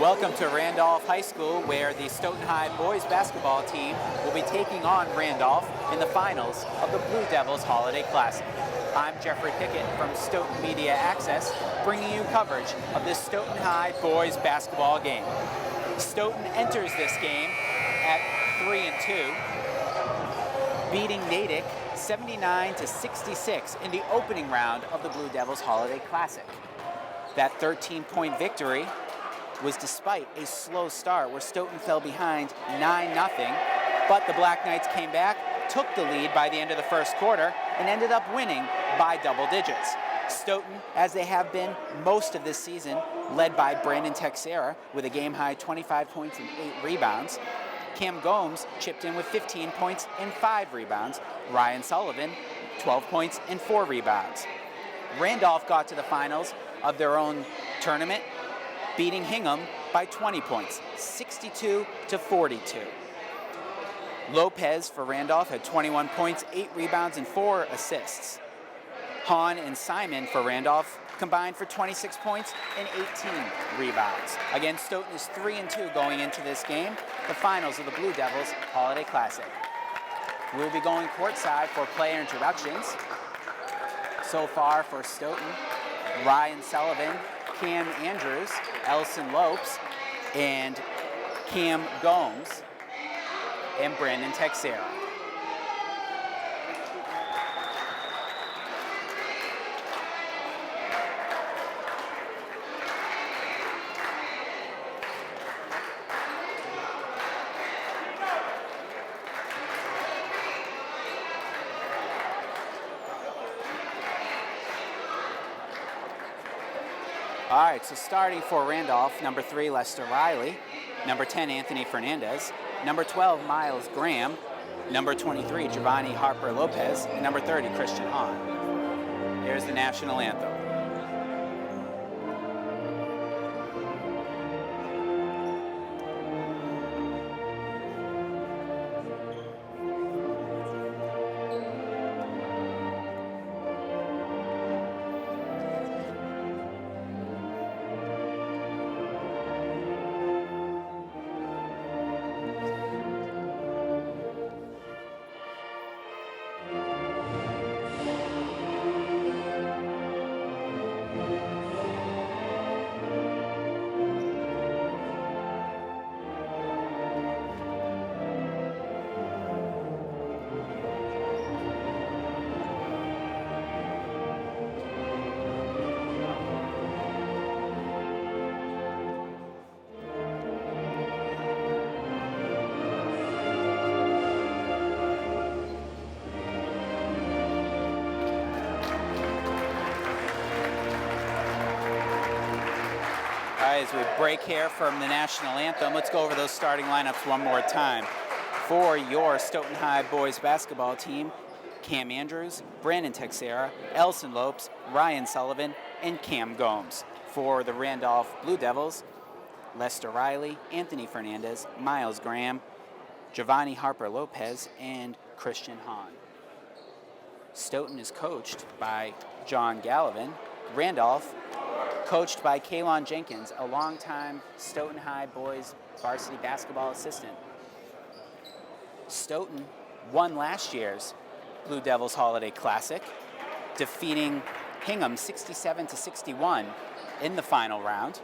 Welcome to Randolph High School, where the Stoughton High Boys Basketball team will be taking on Randolph in the finals of the Blue Devils Holiday Classic. I'm Jeffrey Pickett from Stoughton Media Access, bringing you coverage of this Stoughton High Boys Basketball game. Stoughton enters this game at 3-2, beating Natick 79-66 in the opening round of the Blue Devils Holiday Classic. That 13-point victory was despite a slow start where Stoughton fell behind 9-0, but the Black Knights came back, took the lead by the end of the first quarter, and ended up winning by double digits. Stoughton, as they have been most of this season, led by Brandon Texera with a game-high 25 points and 8 rebounds. Cam Gomes chipped in with 15 points and 5 rebounds. Ryan Sullivan, 12 points and 4 rebounds. Randolph got to the finals of their own tournament, beating Hingham by 20 points, 62-42. Lopez for Randolph had 21 points, 8 rebounds, and 4 assists. Hahn and Simon for Randolph combined for 26 points and 18 rebounds. Again, Stoughton is 3-2 going into this game, the finals of the Blue Devils Holiday Classic. We'll be going courtside for player introductions. So far for Stoughton, Ryan Sullivan, Cam Andrews, Elson Lopes, and Cam Gomes, and Brandon Texera. All right, so starting for Randolph, number 3, Lester Riley, number 10, Anthony Fernandez, number 12, Miles Graham, number 23, Giovanni Harper Lopez, and number 30, Christian Hahn. Here's the national anthem. As we break here from the national anthem, let's go over those starting lineups one more time. For your Stoughton High Boys Basketball team, Cam Andrews, Brandon Texera, Elson Lopes, Ryan Sullivan, and Cam Gomes. For the Randolph Blue Devils, Lester Riley, Anthony Fernandez, Miles Graham, Giovanni Harper Lopez, and Christian Hahn. Stoughton is coached by John Gallivan. Randolph, coached by Kaylon Jenkins, a longtime Stoughton High Boys varsity basketball assistant. Stoughton won last year's Blue Devils Holiday Classic, defeating Hingham 67-61 in the final round.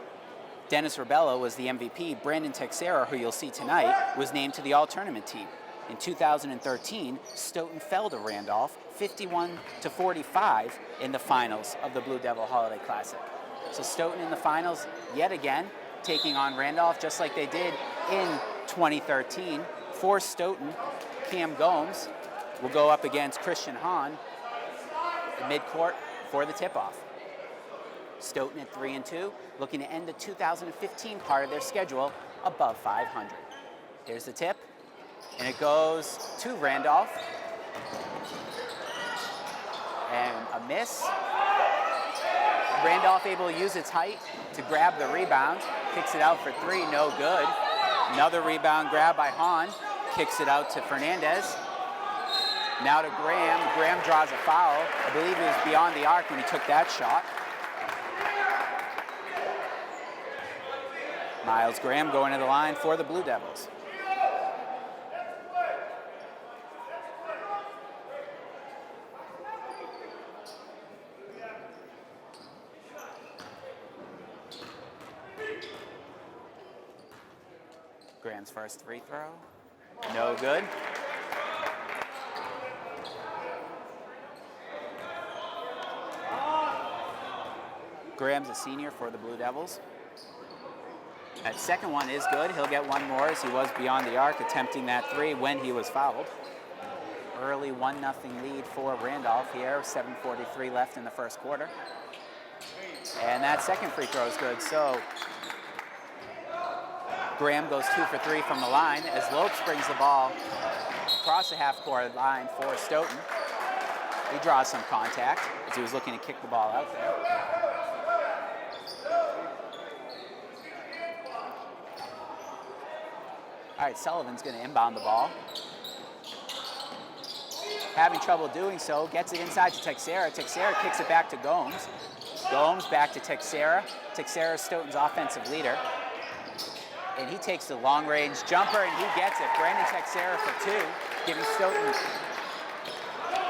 Dennis Rebello was the MVP. Brandon Texera, who you'll see tonight, was named to the All-Tournament team. In 2013, Stoughton fell to Randolph 51-45 in the finals of the Blue Devil Holiday Classic. So Stoughton in the finals yet again, taking on Randolph just like they did in 2013. For Stoughton, Cam Gomes will go up against Christian Hahn in midcourt for the tip-off. Stoughton at 3-2, looking to end the 2015 part of their schedule above 500. Here's the tip, and it goes to Randolph. And a miss. Randolph able to use its height to grab the rebound, kicks it out for 3, no good. Another rebound grab by Hahn, kicks it out to Fernandez. Now to Graham. Graham draws a foul. I believe he was beyond the arc when he took that shot. Miles Graham going to the line for the Blue Devils. Graham's first free throw, no good. Graham's a senior for the Blue Devils. That second one is good. He'll get one more as he was beyond the arc attempting that three when he was fouled. Early 1-0 lead for Randolph here, 7:43 left in the first quarter. And that second free throw is good. So Graham goes 2 for 3 from the line as Lopes brings the ball across the half-court line for Stoughton. He draws some contact as he was looking to kick the ball out there. All right, Sullivan's going to inbound the ball. Having trouble doing so, gets it inside to Texera. Texera kicks it back to Gomes. Gomes back to Texera. Texera is Stoughton's offensive leader. And he takes the long-range jumper, and he gets it. Brandon Texera for 2, giving Stoughton,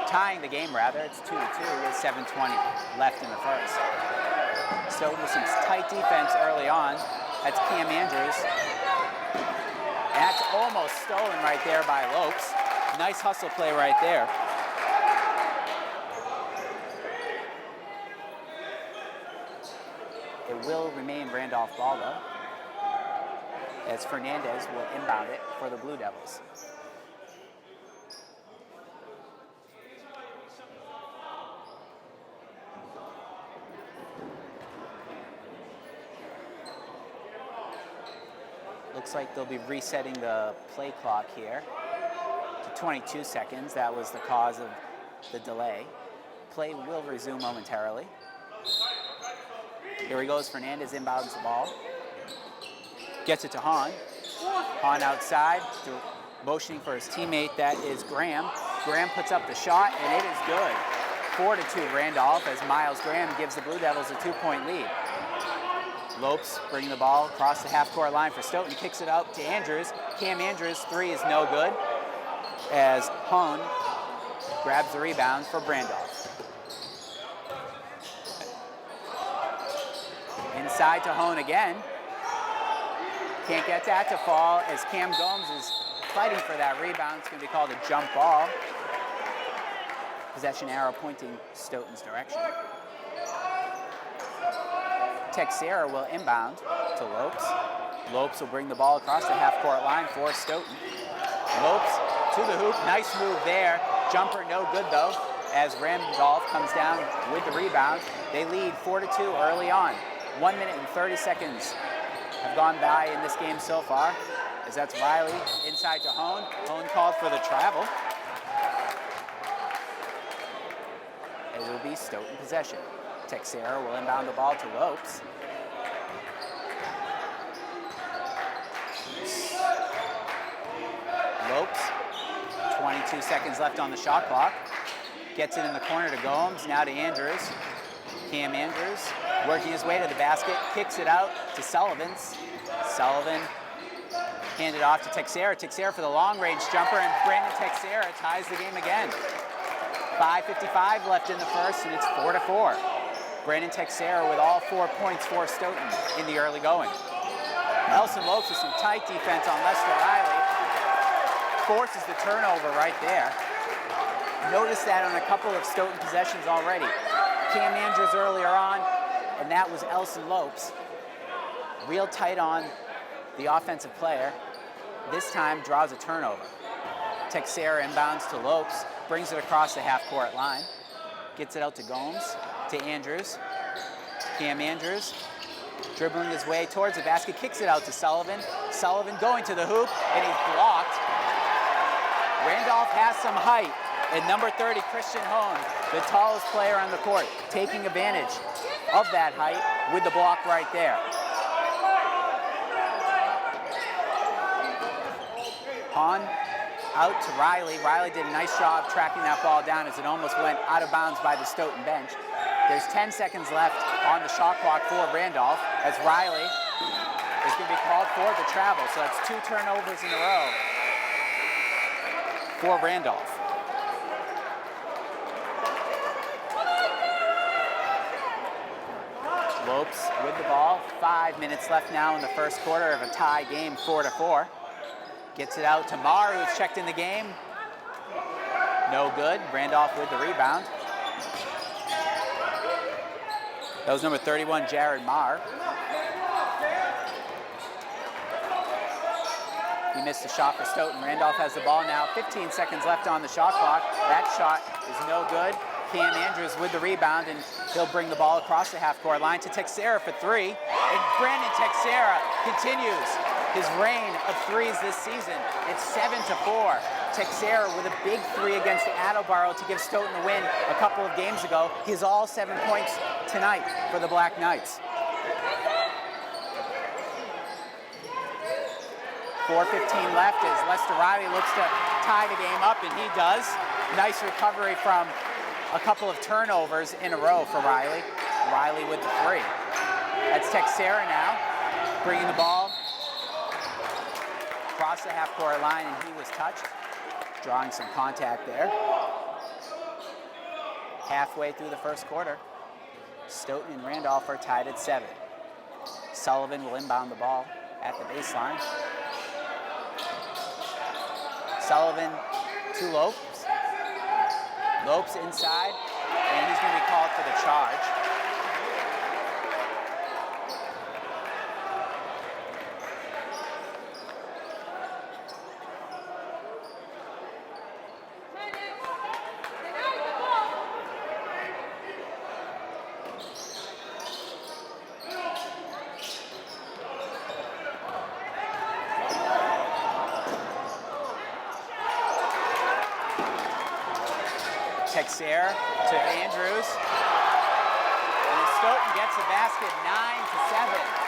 tying the game rather. It's 2-2 with 7:20 left in the first. Stoughton with some tight defense early on. That's Cam Andrews. And that's almost stolen right there by Lopes. Nice hustle play right there. It will remain Randolph ball though, as Fernandez will inbound it for the Blue Devils. Looks like they'll be resetting the play clock here to 22 seconds. That was the cause of the delay. Play will resume momentarily. Here he goes, Fernandez inbounds the ball. Gets it to Hahn. Hahn outside, motioning for his teammate, that is Graham. Graham puts up the shot, and it is good. 4-2 Randolph as Miles Graham gives the Blue Devils a 2-point lead. Lopes bringing the ball across the half-court line for Stoughton, kicks it out to Andrews. Cam Andrews' three is no good as Hahn grabs the rebound for Randolph. Inside to Hahn again. Can't get that to fall as Cam Gomes is fighting for that rebound. It's going to be called a jump ball. Possession arrow pointing Stoughton's direction. Texera will inbound to Lopes. Lopes will bring the ball across the half-court line for Stoughton. Lopes to the hoop. Nice move there. Jumper no good though as Randolph comes down with the rebound. They lead 4-2 early on. 1 minute and 30 seconds have gone by in this game so far, as that's Riley inside to Hahn. Hahn called for the travel. It will be Stoughton possession. Texera will inbound the ball to Lopes. Lopes, 22 seconds left on the shot clock. Gets it in the corner to Gomes, now to Andrews. Cam Andrews working his way to the basket, kicks it out to Sullivan. Sullivan handed off to Texera. Texera for the long-range jumper, and Brandon Texera ties the game again. 5:55 left in the first, and it's 4-4. Brandon Texera with all 4 points for Stoughton in the early going. Nelson Lopes with some tight defense on Lester Riley. Forces the turnover right there. Notice that on a couple of Stoughton possessions already. Cam Andrews earlier on, and that was Elson Lopes. Real tight on the offensive player. This time draws a turnover. Texera inbounds to Lopes, brings it across the half-court line. Gets it out to Gomes, to Andrews. Cam Andrews dribbling his way towards the basket, kicks it out to Sullivan. Sullivan going to the hoop, and he's blocked. Randolph has some height. And number 30, Christian Hahn, the tallest player on the court, taking advantage of that height with the block right there. Hahn out to Riley. Riley did a nice job tracking that ball down as it almost went out of bounds by the Stoughton bench. There's 10 seconds left on the shot clock for Randolph as Riley is going to be called for the travel. So that's 2 turnovers in a row for Randolph. Lopes with the ball. 5 minutes left now in the first quarter of a tie game, 4-4. Gets it out to Marr, who's checked in the game. No good. Randolph with the rebound. That was number 31, Jared Marr. He missed a shot for Stoughton. Randolph has the ball now. 15 seconds left on the shot clock. That shot is no good. Cam Andrews with the rebound, and he'll bring the ball across the half-court line to Texera for 3. And Brandon Texera continues his reign of threes this season. It's 7-4. Texera with a big 3 against Attleboro to give Stoughton the win a couple of games ago. He's all 7 points tonight for the Black Knights. 4:15 left as Lester Riley looks to tie the game up, and he does. Nice recovery from a couple of turnovers in a row for Riley. Riley with the 3. That's Texera now, bringing the ball across the half-court line, and he was touched, drawing some contact there. Halfway through the first quarter, Stoughton and Randolph are tied at 7. Sullivan will inbound the ball at the baseline. Sullivan to Lopes. Lopes inside, and he's going to be called for the charge. Texera to Andrews. And Stoughton gets the basket 9-7.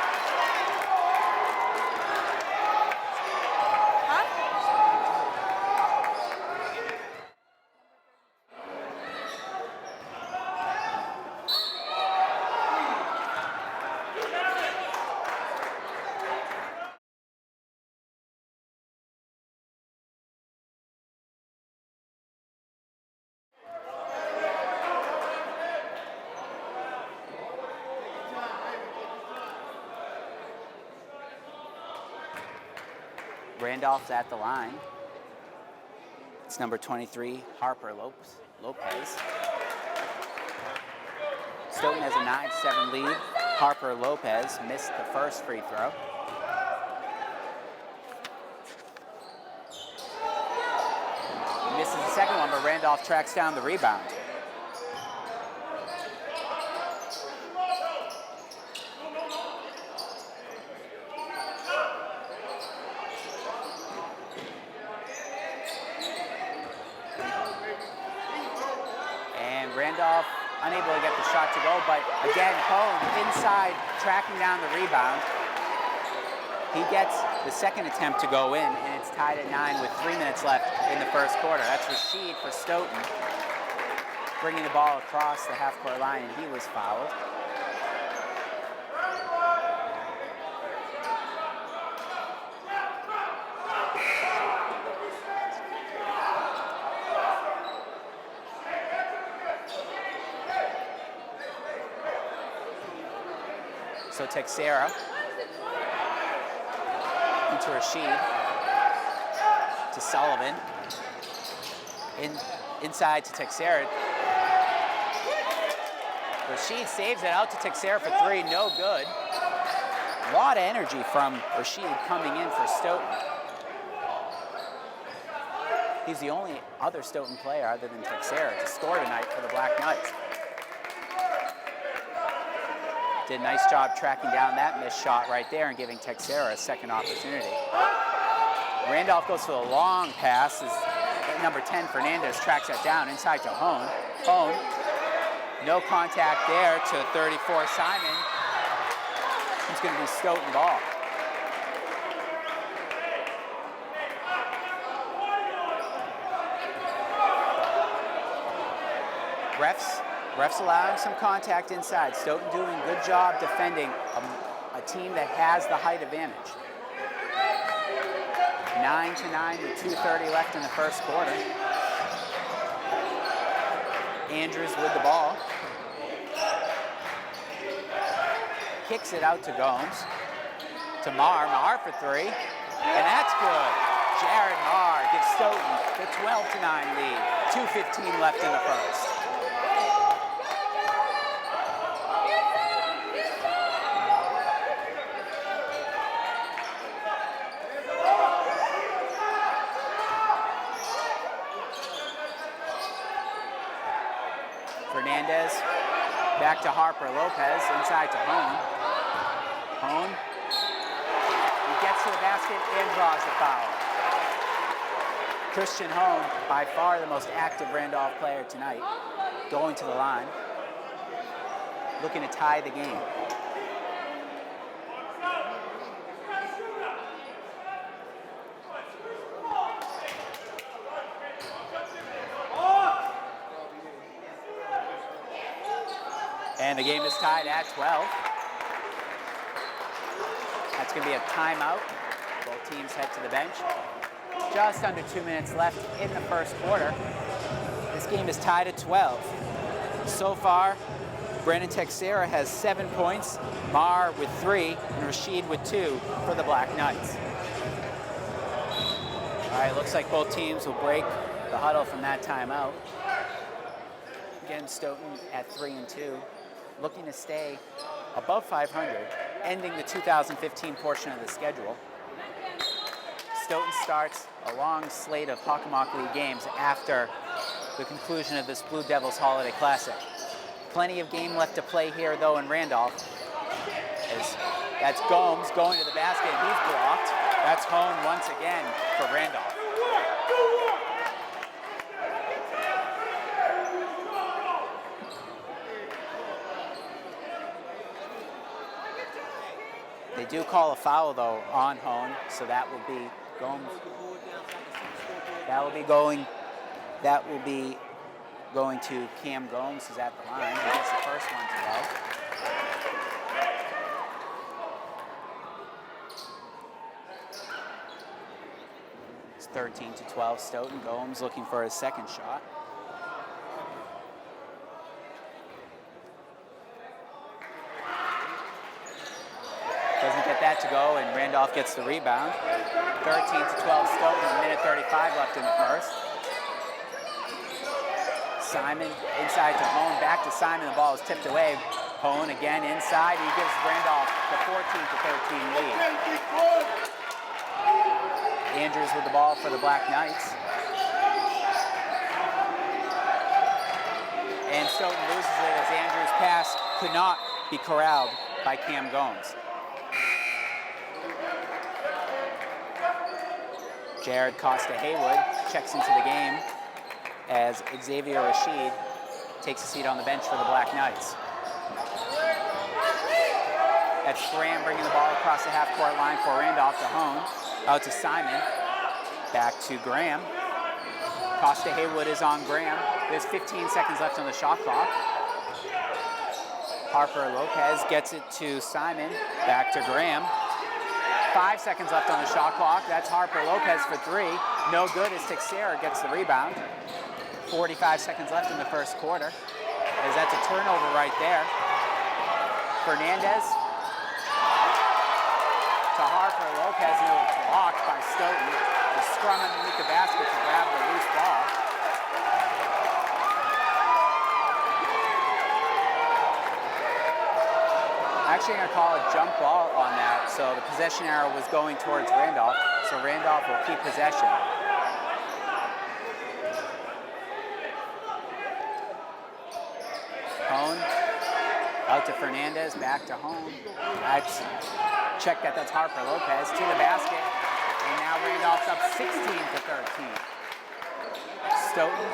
Randolph's at the line. It's number 23, Harper Lopez. Stoughton has a 9-7 lead. Harper Lopez missed the first free throw. He misses the second one, but Randolph tracks down the rebound. Randolph unable to get the shot to go, but again, Hone inside, tracking down the rebound. He gets the second attempt to go in, and it's tied at 9 with 3 minutes left in the first quarter. That's Rashid for Stoughton, bringing the ball across the half-court line, and he was fouled. So Texera into Rashid, to Sullivan, inside to Texera. Rashid saves it out to Texera for 3, no good. A lot of energy from Rashid coming in for Stoughton. He's the only other Stoughton player other than Texera to score tonight for the Black Knights. Did a nice job tracking down that missed shot right there and giving Texera a second opportunity. Randolph goes for the long pass as number 10, Fernandez, tracks that down inside to Hone. Hone, no contact there to 34, Simon. It's going to be Stoughton ball. Refs allowing some contact inside. Stoughton doing a good job defending a team that has the height advantage. 9-9 with 2:30 left in the first quarter. Andrews with the ball. Kicks it out to Gomes. To Marr for three. And that's good. Jared Marr gives Stoughton the 12-9 lead. 2:15 left in the first. Fernandez back to Harper Lopez, inside to Hone. Hone, he gets to the basket and draws the foul. Christian Hone, by far the most active Randolph player tonight, going to the line, looking to tie the game. And the game is tied at 12. That's going to be a timeout. Both teams head to the bench. Just under 2 minutes left in the first quarter. This game is tied at 12. So far, Brandon Texera has 7 points, Marr with 3, and Rashid with 2 for the Black Knights. All right, looks like both teams will break the huddle from that timeout. Again, Stoughton at 3-2. Looking to stay above 500, ending the 2015 portion of the schedule. Stoughton starts a long slate of Hockomock League games after the conclusion of this Blue Devils Holiday Classic. Plenty of game left to play here, though, in Randolph. That's Gomes going to the basket. He's blocked. That's Hone once again for Randolph. They do call a foul, though, on Hone, so that will be Gomes. That will be going to Cam Gomes, who's at the line. He gets the first one today. It's 13-12 Stoughton. Gomes looking for his second shot. Doesn't get that to go, and Randolph gets the rebound. 13-12 Stoughton, a minute 35 left in the first. Simon inside to Hone, back to Simon, the ball is tipped away. Hone again inside, he gives Randolph the 14-13 lead. Andrews with the ball for the Black Knights. And Stoughton loses it as Andrews' pass could not be corralled by Cam Gomes. Jared Costa Haywood checks into the game as Xavier Rashid takes a seat on the bench for the Black Knights. That's Graham bringing the ball across the half-court line for Randolph to Hone. Out to Simon. Back to Graham. Costa Haywood is on Graham. There's 15 seconds left on the shot clock. Harper Lopez gets it to Simon. Back to Graham. 5 seconds left on the shot clock. That's Harper Lopez for 3. No good as Texera gets the rebound. 45 seconds left in the first quarter. As that's a turnover right there. Fernandez to Harper Lopez, and it was blocked by Stoughton. The scrum underneath the basket to grab the loose ball. Actually going to call a jump ball on that, so the possession arrow was going towards Randolph, so Randolph will keep possession. Hone, out to Fernandez, back to Hone. That's check that's Harper Lopez to the basket, and now Randolph's up 16-13. Stoughton,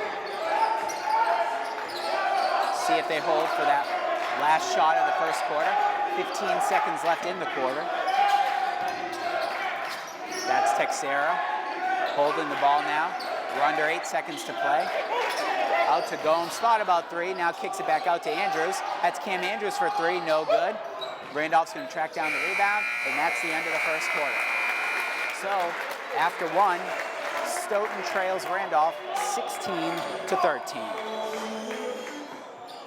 see if they hold for that last shot of the first quarter. 15 seconds left in the quarter. That's Texera holding the ball now. We're under 8 seconds to play. Out to Gomes, thought about 3, now kicks it back out to Andrews. That's Cam Andrews for 3, no good. Randolph's going to track down the rebound, and that's the end of the first quarter. So, after one, Stoughton trails Randolph 16-13.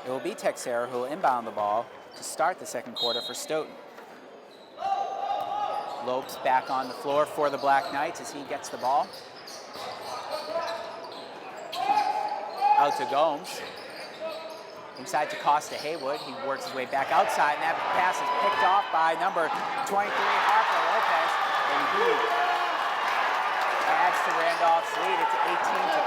It will be Texera who will inbound the ball to start the second quarter for Stoughton. Lopes back on the floor for the Black Knights as he gets the ball. Out to Gomes. Inside to Costa Haywood. He works his way back outside, and that pass is picked off by number 23, Harper Lopez, and he adds to Randolph's lead. It's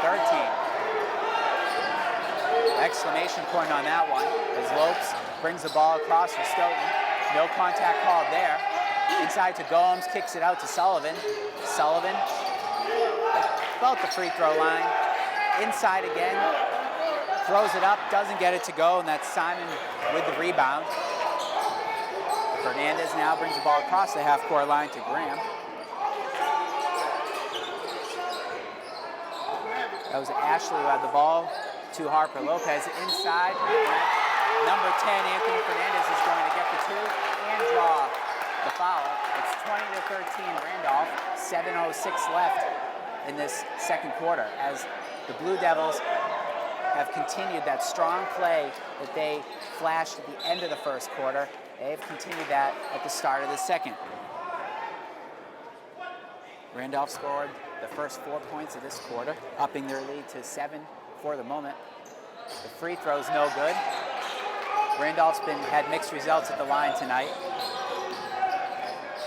18-13. Exclamation point on that one as Lopes brings the ball across for Stoughton. No contact called there. Inside to Gomes, kicks it out to Sullivan. Sullivan about the free throw line. Inside again, throws it up, doesn't get it to go, and that's Simon with the rebound. Fernandez now brings the ball across the half-court line to Graham. That was Ashley who had the ball to Harper Lopez. Inside, number 10, Anthony Fernandez, is going to get the two and draw the foul. It's 20-13 Randolph, 7:06 left in this second quarter as the Blue Devils have continued that strong play that they flashed at the end of the first quarter. They've continued that at the start of the second. Randolph scored the first 4 points of this quarter, upping their lead to 7 for the moment. The free throw's no good. Randolph's had mixed results at the line tonight.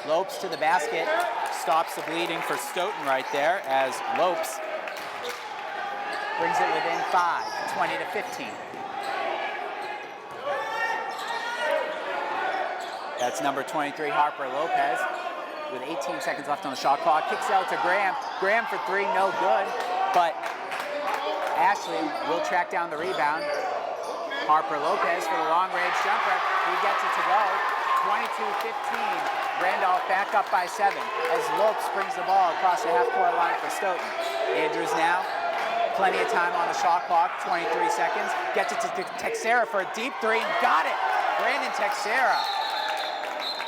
Lopes to the basket, stops the bleeding for Stoughton right there as Lopes brings it within 5, 20-15. That's number 23, Harper Lopez, with 18 seconds left on the shot clock. Kicks out to Graham. Graham for three, no good, but Ashley will track down the rebound. Harper Lopez for the long-range jumper. He gets it to go. 22-15. Randolph back up by 7 as Lopes brings the ball across the half-court line for Stoughton. Andrews now, plenty of time on the shot clock, 23 seconds. Gets it to Texera for a deep three. Got it! Brandon Texera.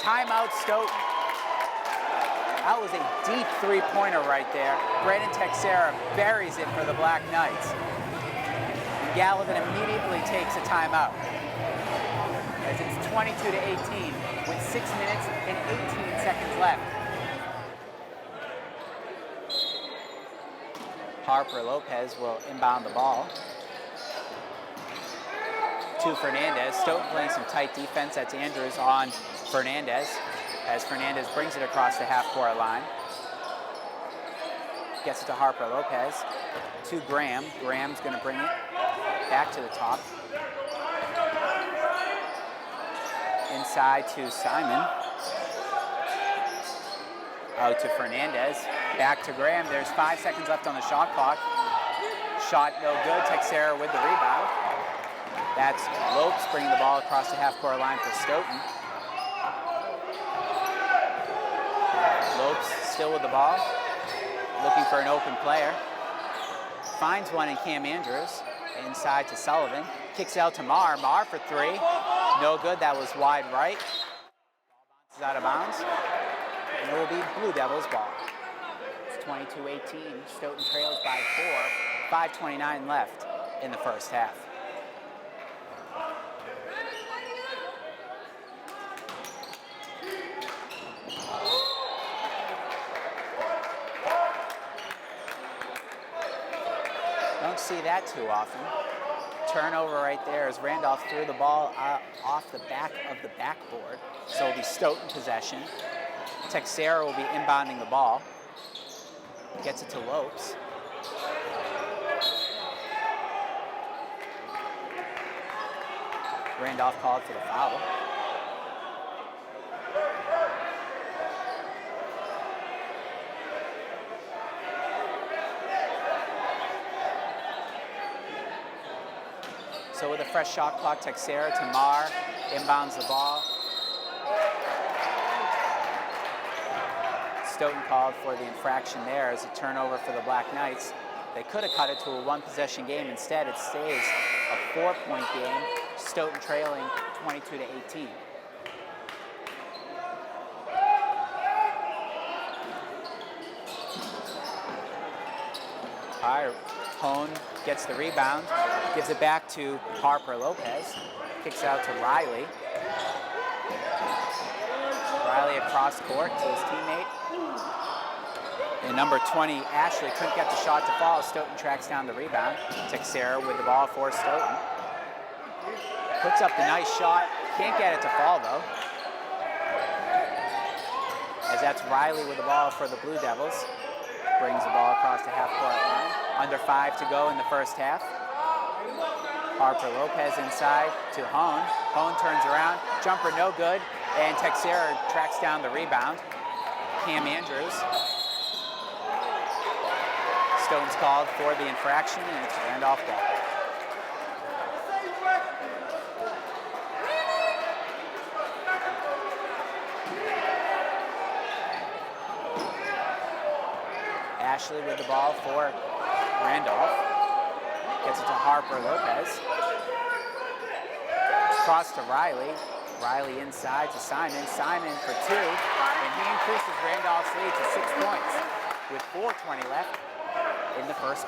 Timeout Stoughton. That was a deep three-pointer right there. Brandon Texera buries it for the Black Knights. Gallivan immediately takes a timeout as it's 22-18 with 6 minutes and 18 seconds left. Harper Lopez will inbound the ball to Fernandez. Stoughton playing some tight defense. That's Andrews on Fernandez as Fernandez brings it across the half-court line. Gets it to Harper Lopez, to Graham. Graham's going to bring it back to the top. Inside to Simon. Out to Fernandez. Back to Graham. There's 5 seconds left on the shot clock. Shot no good. Texera with the rebound. That's Lopes bringing the ball across the half-court line for Stoughton. Lopes still with the ball, looking for an open player. Finds one in Cam Andrews. Inside to Sullivan. Kicks out to Marr. Marr for three. No good. That was wide right. Ball bounces out of bounds. And it will be Blue Devils ball. It's 22-18. Stoughton trails by 4. 5:29 left in the first half. Don't see that too often. Turnover right there as Randolph threw the ball off the back of the backboard. So it'll be Stoughton possession. Texera will be inbounding the ball. Gets it to Lopes. Randolph called for the foul. So with a fresh shot clock, Texera to Marr, inbounds the ball. Stoughton called for the infraction there as a turnover for the Black Knights. They could have cut it to a one-possession game. Instead, it stays a 4-point game. Stoughton trailing 22-18. All right, Hone gets the rebound, gives it back to Harper Lopez, kicks out to Riley. Riley across court to his teammate. And number 20, Ashley, couldn't get the shot to fall. Stoughton tracks down the rebound. Texera with the ball for Stoughton. Puts up the nice shot. Can't get it to fall, though. As that's Riley with the ball for the Blue Devils. Brings the ball across the half-court line. Under 5 to go in the first half. Harper Lopez inside to Hone. Hone turns around. Jumper no good. And Texera tracks down the rebound. Cam Andrews. Stoughton's called for the infraction, and it's Randolph ball. Ashley with the ball for Randolph. Gets it to Harper Lopez. Cross to Riley. Riley inside to Simon. Simon for 2, and he increases Randolph's lead to 6 points with 4:20 left in the first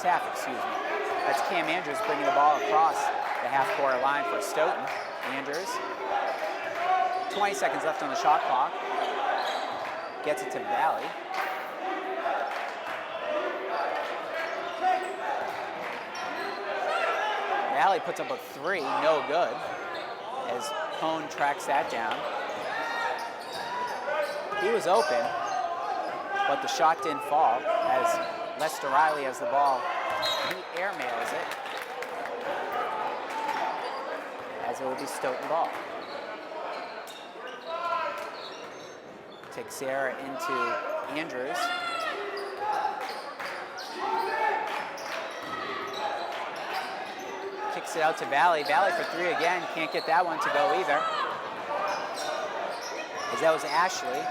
half, excuse me. That's Cam Andrews bringing the ball across the half-court line for Stoughton. Andrews, 20 seconds left on the shot clock. Gets it to Valley. Valley puts up a 3, no good, as Hone tracks that down. He was open, but the shot didn't fall as Lester Riley has the ball. He airmails it, as it will be Stoughton ball. Texera into Andrews. Kicks it out to Valley. Valley for 3 again. Can't get that one to go either. As that was Ashley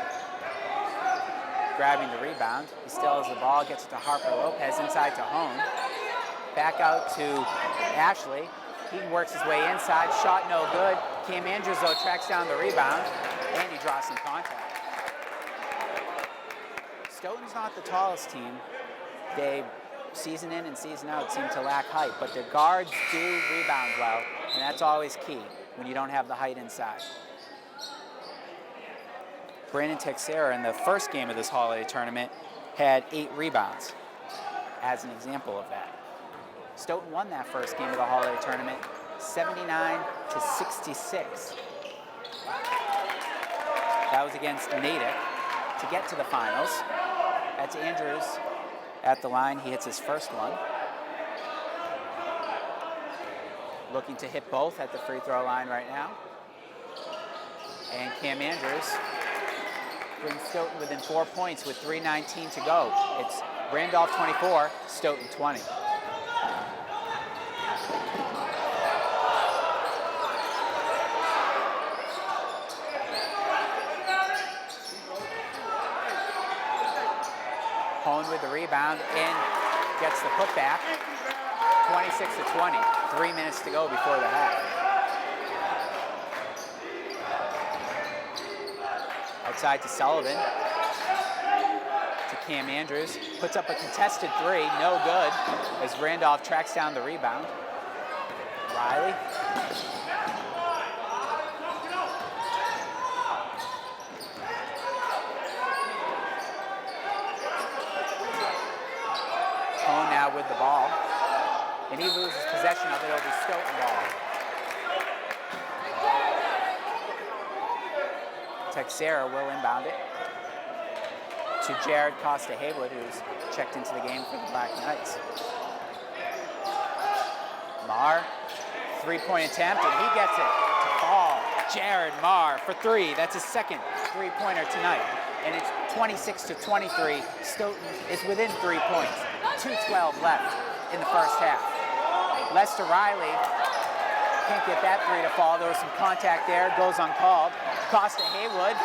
grabbing the rebound. He still has the ball. Gets it to Harper Lopez inside to Hone. Back out to Ashley. He works his way inside. Shot no good. Cam Andrews, though, tracks down the rebound. And he draws some contact. Stoughton's not the tallest team. They, season in and season out, seem to lack height, but their guards do rebound well, and that's always key when you don't have the height inside. Brandon Texera in the first game of this holiday tournament had 8 rebounds as an example of that. Stoughton won that first game of the holiday tournament 79-66. That was against Natick to get to the finals. That's Andrews at the line. He hits his first one. Looking to hit both at the free throw line right now. And Cam Andrews brings Stoughton within 4 points with 3:19 to go. It's Randolph 24, Stoughton 20. Hone with the rebound and gets the putback. 26-20. 3 minutes to go before the half. Outside to Sullivan. To Cam Andrews. Puts up a contested 3. No good as Randolph tracks down the rebound. Riley. Hone now with the ball. And he loses possession of it over Stoughton ball. Texera will inbound it to Jared Costa-Haywood, who's checked into the game for the Black Knights. Marr, 3-point attempt, and he gets it to fall. Jared Marr for 3. That's his second 3-pointer tonight. And it's 26-23. Stoughton is within 3 points. 2:12 left in the first half. Lester Riley can't get that 3 to fall. There was some contact there. Goes uncalled. Costa-Haywood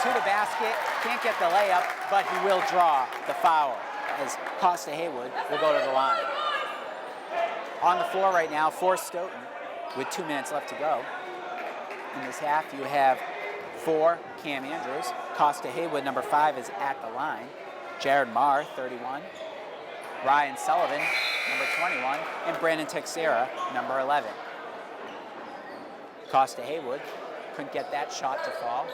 to the basket. Can't get the layup, but he will draw the foul as Costa-Haywood will go to the line. On the floor right now for Stoughton with 2 minutes left to go. In this half, you have for Cam Andrews. Costa-Haywood, number 5, is at the line. Jared Marr, 31. Ryan Sullivan, number 21, and Brandon Texera, number 11. Costa Haywood couldn't get that shot to fall.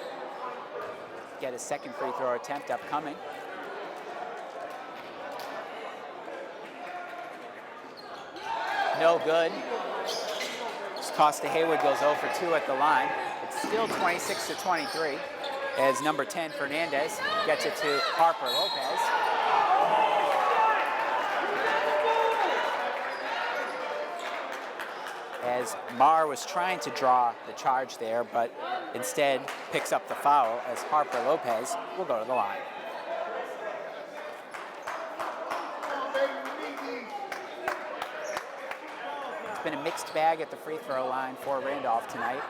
Get his second free throw attempt upcoming. No good. Costa Haywood goes 0 for 2 at the line. It's still 26-23 as number 10, Fernandez, gets it to Harper Lopez. As Marr was trying to draw the charge there, but instead picks up the foul as Harper Lopez will go to the line. It's been a mixed bag at the free throw line for Randolph tonight.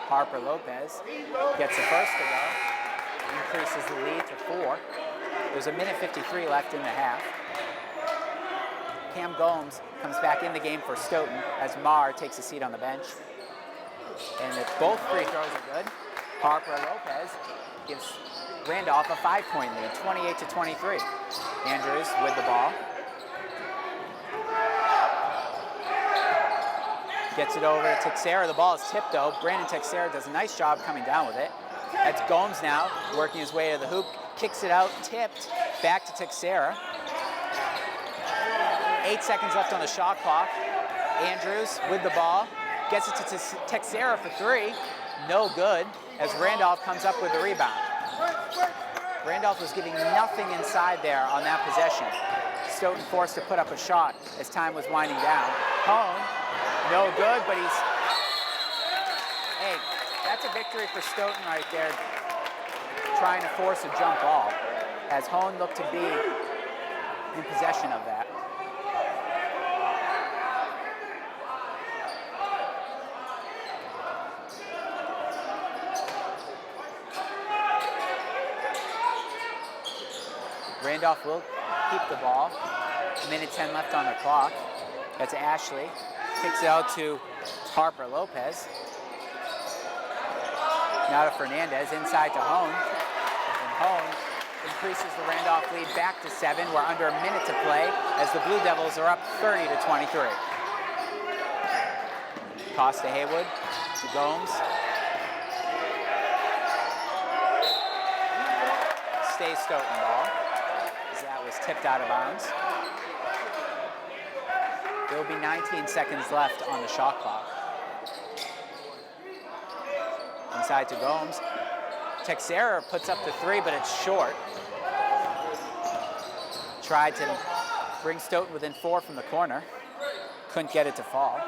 Harper Lopez gets the first to go, increases the lead to 4. There's a minute 53 left in the half. Cam Gomes comes back in the game for Stoughton as Marr takes a seat on the bench. And if both free throws are good, Harper Lopez gives Randolph a 5-point lead, 28-23. Andrews with the ball. Gets it over to Texera. The ball is tipped though. Brandon Texera does a nice job coming down with it. That's Gomes now, working his way to the hoop. Kicks it out, tipped, back to Texera. 8 seconds left on the shot clock. Andrews with the ball. Gets it to Texera for 3. No good as Randolph comes up with the rebound. Randolph was giving nothing inside there on that possession. Stoughton forced to put up a shot as time was winding down. Hone, no good, but he's... Hey, that's a victory for Stoughton right there, trying to force a jump ball, as Hone looked to be in possession of that. Randolph will keep the ball. Minute 10 left on the clock. That's Ashley. Kicks it out to Harper Lopez. Now to Fernandez, inside to Hone. And Hone increases the Randolph lead back to 7. We're under a minute to play as the Blue Devils are up 30-23. Costa Haywood to Gomes. Stays Stoughton ball. That was tipped out of bounds. There will be 19 seconds left on the shot clock. Inside to Gomes. Texera puts up the 3, but it's short. Tried to bring Stoughton within 4 from the corner. Couldn't get it to fall.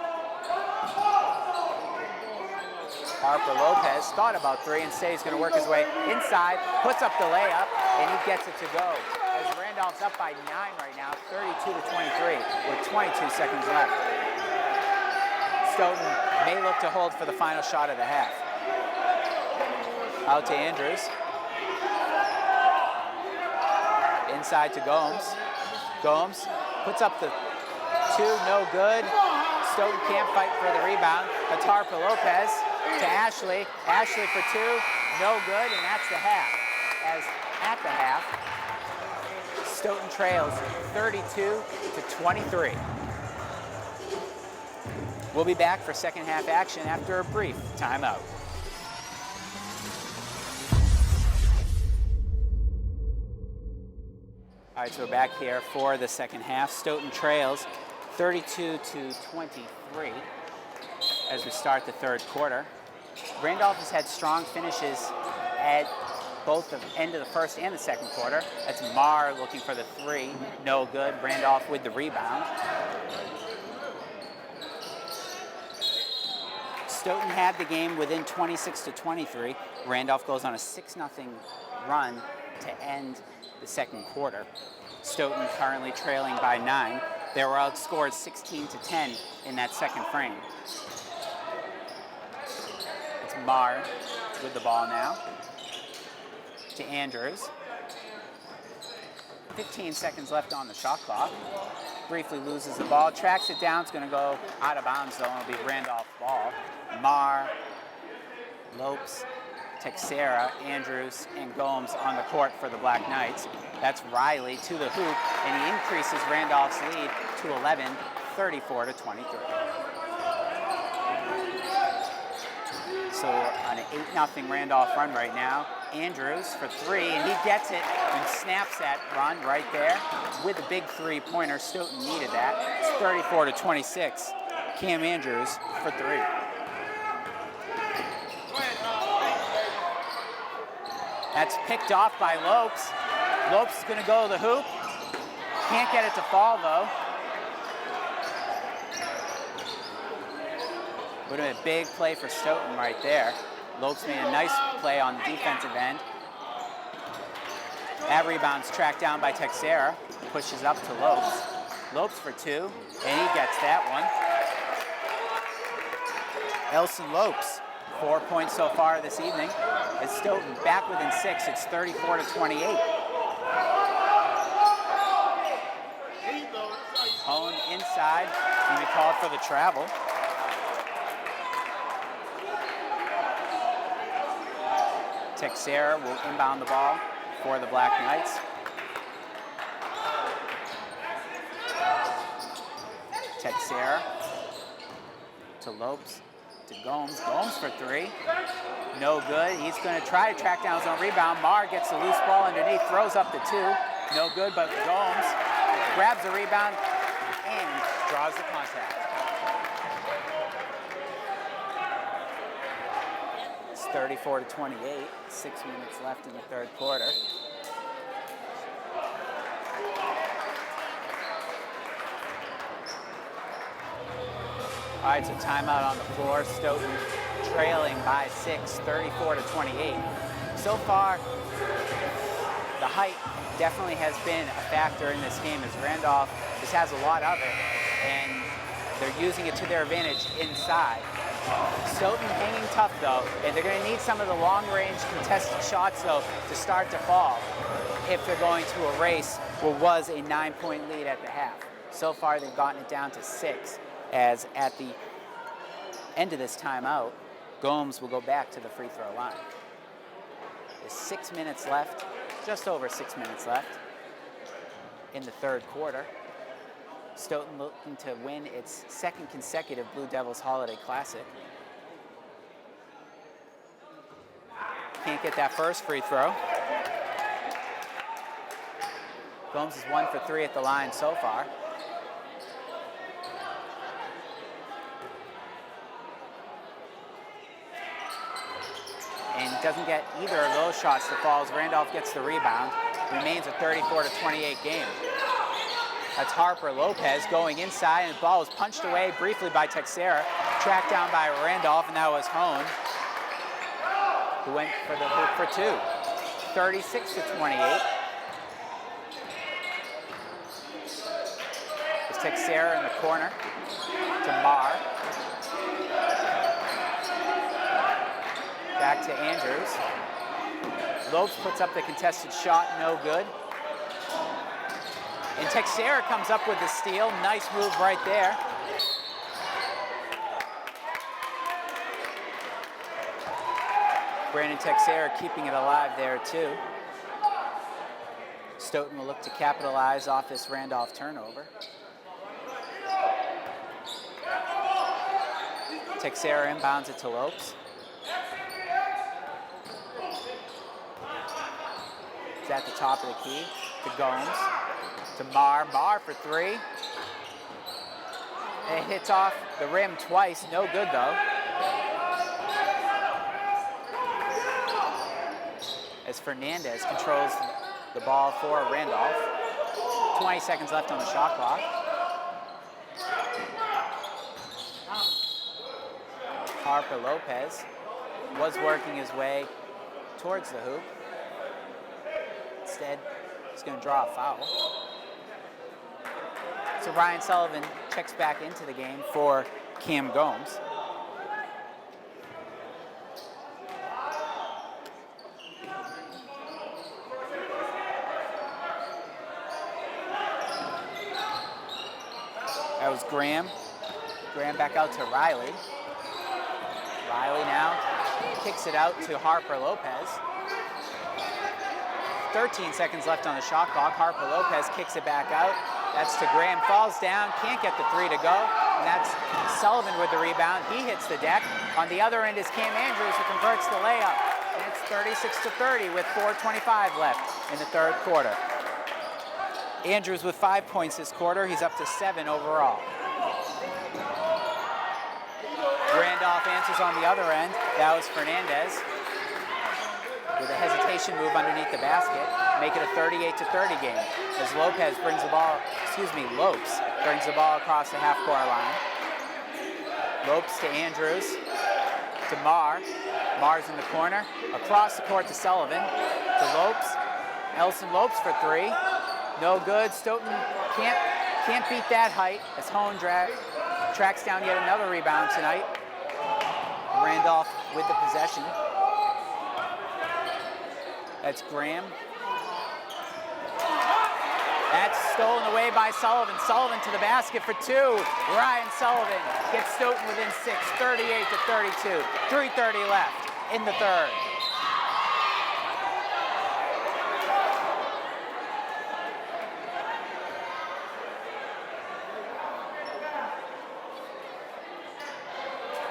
Harper Lopez thought about 3 and said he's going to work his way inside, puts up the layup, and he gets it to go. As Randolph's up by 9 right now, 32-23, with 22 seconds left. Stoughton may look to hold for the final shot of the half. Out to Andrews. Inside to Gomes. Gomes puts up the 2, no good. Stoughton can't fight for the rebound. That's Harper Lopez to Ashley. Ashley for 2, no good, and that's the half. As at the half, Stoughton trails 32-23. We'll be back for second half action after a brief timeout. All right, so we're back here for the second half. Stoughton trails 32-23 as we start the third quarter. Randolph has had strong finishes at both the end of the first and the second quarter. That's Marr looking for the 3, no good. Randolph with the rebound. Stoughton had the game within 26-23. Randolph goes on a 6-0 run to end the second quarter. Stoughton currently trailing by 9. They were outscored 16-10 in that second frame. It's Marr with the ball now to Andrews. 15 seconds left on the shot clock. Briefly loses the ball, tracks it down. It's going to go out of bounds though, and it'll be Randolph ball. Marr, Lopes, Texera, Andrews, and Gomes on the court for the Black Knights. That's Riley to the hoop, and he increases Randolph's lead to 11, 34-23. So on an 8-0 Randolph run right now. Andrews for three, and he gets it and snaps that run right there with a big three-pointer. Stoughton needed that. It's 34-26. Cam Andrews for three. That's picked off by Lopes. Lopes is going to go to the hoop. Can't get it to fall, though. Would have been a big play for Stoughton right there. Lopes made a nice play on the defensive end. That rebound's tracked down by Texera. Pushes up to Lopes. Lopes for two, and he gets that one. Elson Lopes, 4 points so far this evening. As Stoughton back within 6, it's 34-28. Hone inside, going to be called for the travel. Texera will inbound the ball for the Black Knights. Texera to Lopes to Gomes. Gomes for three. No good. He's going to try to track down his own rebound. Marr gets the loose ball underneath, throws up the two. No good, but Gomes grabs the rebound and draws the contact. It's 34-28. 6 minutes left in the third quarter. All right, so timeout on the floor. Stoughton trailing by 6, 34-28. So far, the height definitely has been a factor in this game as Randolph just has a lot of it, and they're using it to their advantage inside. Stoughton hanging tough, though, and they're going to need some of the long-range contested shots, though, to start to fall if they're going to erase what was a 9-point lead at the half. So far, they've gotten it down to 6, as at the end of this timeout, Gomes will go back to the free throw line. There's 6 minutes left, just over 6 minutes left in the third quarter. Stoughton looking to win its second consecutive Blue Devils Holiday Classic. Can't get that first free throw. Gomes is 1 for 3 at the line so far. And doesn't get either of those shots to fall as Randolph gets the rebound. Remains a 34-28 game. That's Harper Lopez going inside, and the ball was punched away briefly by Texera, tracked down by Randolph, and that was Hone, who went for the hoop for two. 36-28. It's Texera in the corner to Marr. Back to Andrews. Lopes puts up the contested shot, no good. And Texera comes up with the steal. Nice move right there. Brandon Texera keeping it alive there too. Stoughton will look to capitalize off this Randolph turnover. Texera inbounds it to Lopes. It's at the top of the key to Gomes. To Marr. Marr for three. And it hits off the rim twice. No good, though. As Fernandez controls the ball for Randolph. 20 seconds left on the shot clock. Harper Lopez was working his way towards the hoop. Instead, he's going to draw a foul. So Ryan Sullivan checks back into the game for Cam Gomes. That was Graham. Graham back out to Riley. Riley now kicks it out to Harper Lopez. 13 seconds left on the shot clock. Harper Lopez kicks it back out. That's to Graham, falls down, can't get the three to go. And that's Sullivan with the rebound. He hits the deck. On the other end is Cam Andrews, who converts the layup. And it's 36-30 with 4:25 left in the third quarter. Andrews with 5 points this quarter. He's up to 7 overall. Randolph answers on the other end. That was Fernandez with a hesitation move underneath the basket, make it a 38-30 game. As Lopes brings the ball across the half-court line. Lopes to Andrews, to Marr. Marr's in the corner, across the court to Sullivan, to Lopes. Elson Lopes for three, no good. Stoughton can't beat that height as Hone tracks down yet another rebound tonight. Randolph with the possession. That's Graham. That's stolen away by Sullivan. Sullivan to the basket for two. Ryan Sullivan gets Stoughton within 6, 38-32. 3:30 left in the third.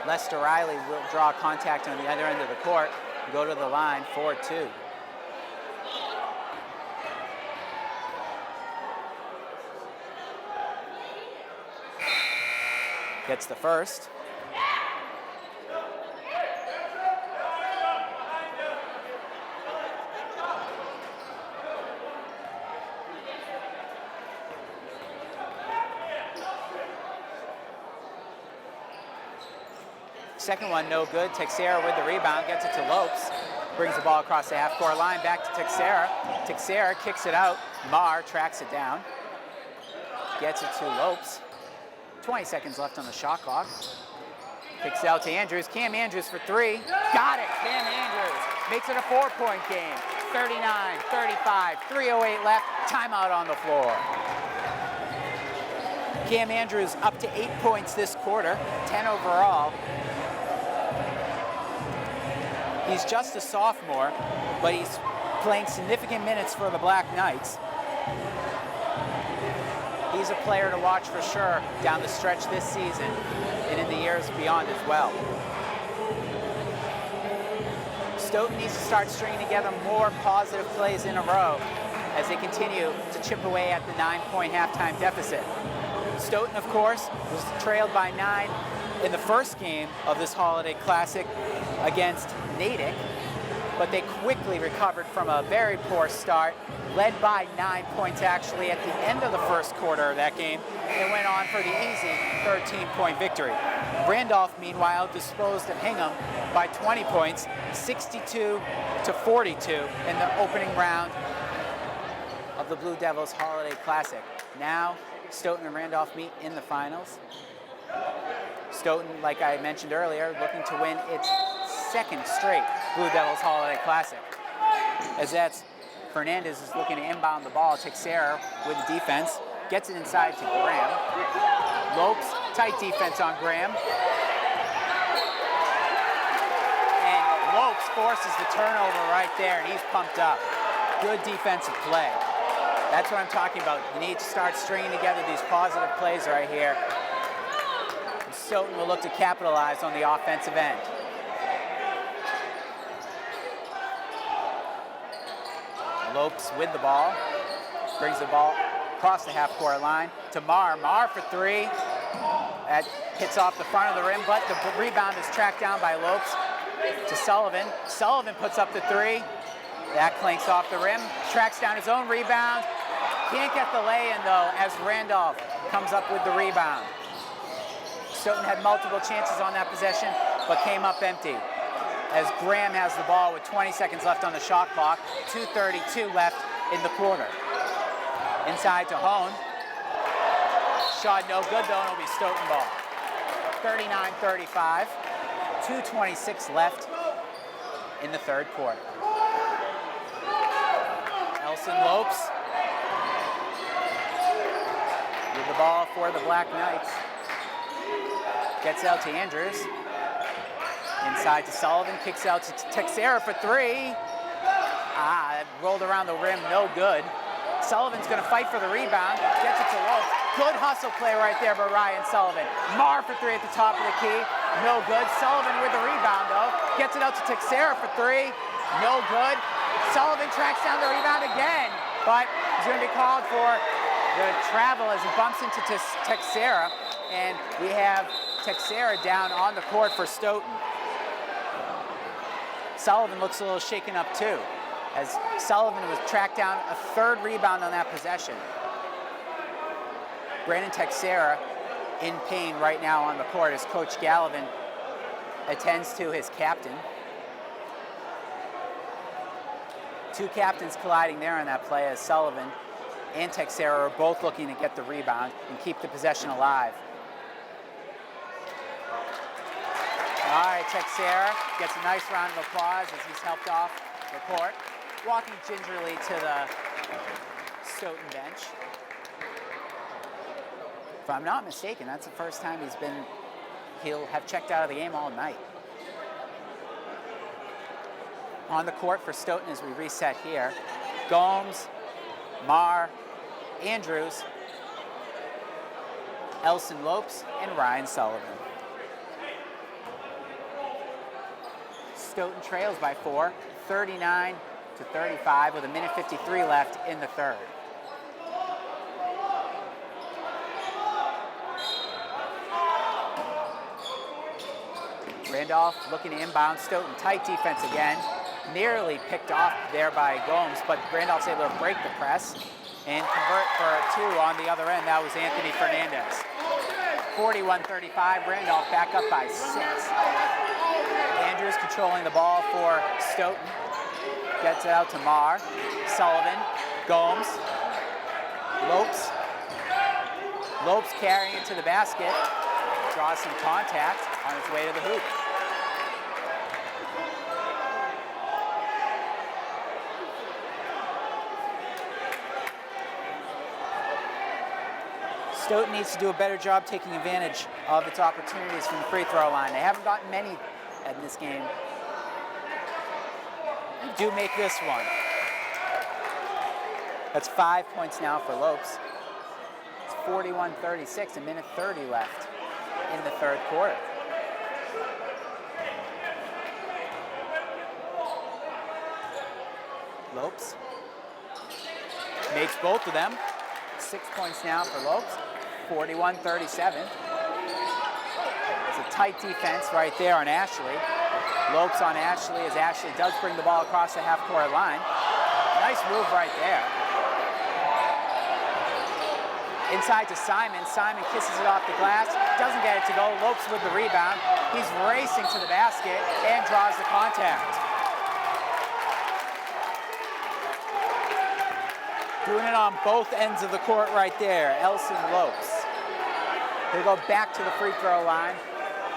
Lester Riley will draw contact on the other end of the court, go to the line, 4-2. Gets the first. Second one, no good. Texera with the rebound, gets it to Lopes. Brings the ball across the half-court line, back to Texera. Texera kicks it out. Marr tracks it down. Gets it to Lopes. 20 seconds left on the shot clock. Kicks it out to Andrews. Cam Andrews for three. Got it, Cam Andrews. Makes it a 4-point game. 39-35, 3:08 left. Timeout on the floor. Cam Andrews up to 8 points this quarter, 10 overall. He's just a sophomore, but he's playing significant minutes for the Black Knights. He's a player to watch for sure down the stretch this season and in the years beyond as well. Stoughton needs to start stringing together more positive plays in a row as they continue to chip away at the 9-point halftime deficit. Stoughton, of course, was trailed by 9 in the first game of this Holiday Classic against Natick, but they quickly recovered from a very poor start, led by 9 points actually at the end of the first quarter of that game, and went on for the easy 13-point victory. Randolph, meanwhile, disposed of Hingham by 20 points, 62-42 in the opening round of the Blue Devils Holiday Classic. Now, Stoughton and Randolph meet in the finals. Stoughton, like I mentioned earlier, looking to win its second straight Blue Devils Holiday Classic. As that's Fernandez is looking to inbound the ball. Texera with the defense, gets it inside to Graham. Lopes, tight defense on Graham. And Lopes forces the turnover right there, and he's pumped up. Good defensive play. That's what I'm talking about. You need to start stringing together these positive plays right here. Stoughton will look to capitalize on the offensive end. Lopes with the ball, brings the ball across the half-court line to Marr. Marr for three. That hits off the front of the rim, but the rebound is tracked down by Lopes to Sullivan. Sullivan puts up the three. That clanks off the rim, tracks down his own rebound. Can't get the lay-in, though, as Randolph comes up with the rebound. Stoughton had multiple chances on that possession, but came up empty. As Graham has the ball with 20 seconds left on the shot clock, 2:32 left in the quarter. Inside to Hone. Shot no good, though, and it'll be Stoughton ball. 39-35, 2:26 left in the third quarter. Elson Lopes with the ball for the Black Knights. Gets out to Andrews. Inside to Sullivan, kicks out to Texera for three. Rolled around the rim, no good. Sullivan's gonna fight for the rebound, gets it to Lopes. Good hustle play right there by Ryan Sullivan. Marr for three at the top of the key, no good. Sullivan with the rebound though, gets it out to Texera for three, no good. Sullivan tracks down the rebound again, but he's gonna be called for the travel as he bumps into Texera, and we have Texera down on the court for Stoughton. Sullivan looks a little shaken up too, as Sullivan was tracked down a third rebound on that possession. Brandon Texera in pain right now on the court as Coach Gallivan attends to his captain. Two captains colliding there on that play as Sullivan and Texera are both looking to get the rebound and keep the possession alive. All right, Texera gets a nice round of applause as he's helped off the court, walking gingerly to the Stoughton bench. If I'm not mistaken, that's the first time he'll have checked out of the game all night. On the court for Stoughton as we reset here, Gomes, Marr, Andrews, Elson Lopes, and Ryan Sullivan. Stoughton trails by 4, 39-35 with a minute 53 left in the third. Randolph looking to inbound. Stoughton tight defense again. Nearly picked off there by Gomes, but Randolph's able to break the press and convert for a two on the other end. That was Anthony Fernandez. 41-35, Randolph back up by 6. Andrews controlling the ball for Stoughton. Gets it out to Marr, Sullivan, Gomes, Lopes. Lopes carrying it to the basket. Draws some contact on his way to the hoop. Stoughton needs to do a better job taking advantage of its opportunities from the free throw line. They haven't gotten many in this game. They do make this one. That's 5 points now for Lopes. It's 41-36, a minute 30 left in the third quarter. Lopes makes both of them. 6 points now for Lopes. 41-37. It's a tight defense right there on Ashley. Lopes on Ashley as Ashley does bring the ball across the half-court line. Nice move right there. Inside to Simon. Simon kisses it off the glass. Doesn't get it to go. Lopes with the rebound. He's racing to the basket and draws the contact. Doing it on both ends of the court right there, Elson Lopes. He'll go back to the free throw line,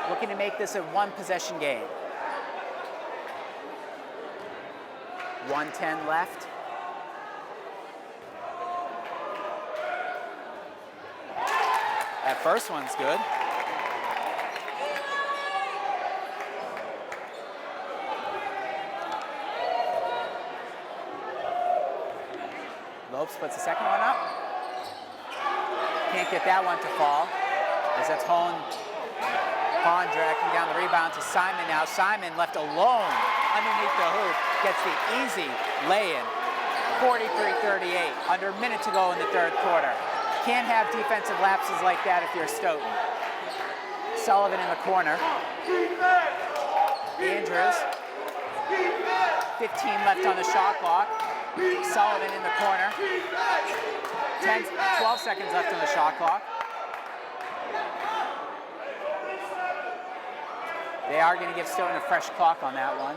looking to make this a one-possession game. 1:10 left. That first one's good. Lopes puts the second one up. Can't get that one to fall, as that's Hahn dragging down the rebound to Simon now. Simon left alone underneath the hoop, gets the easy lay-in. 43-38, under a minute to go in the third quarter. Can't have defensive lapses like that if you're Stoughton. Sullivan in the corner. Andrews. 15 left on the shot clock. Sullivan in the corner. 12 seconds left on the shot clock. They are going to give Stoughton a fresh clock on that one,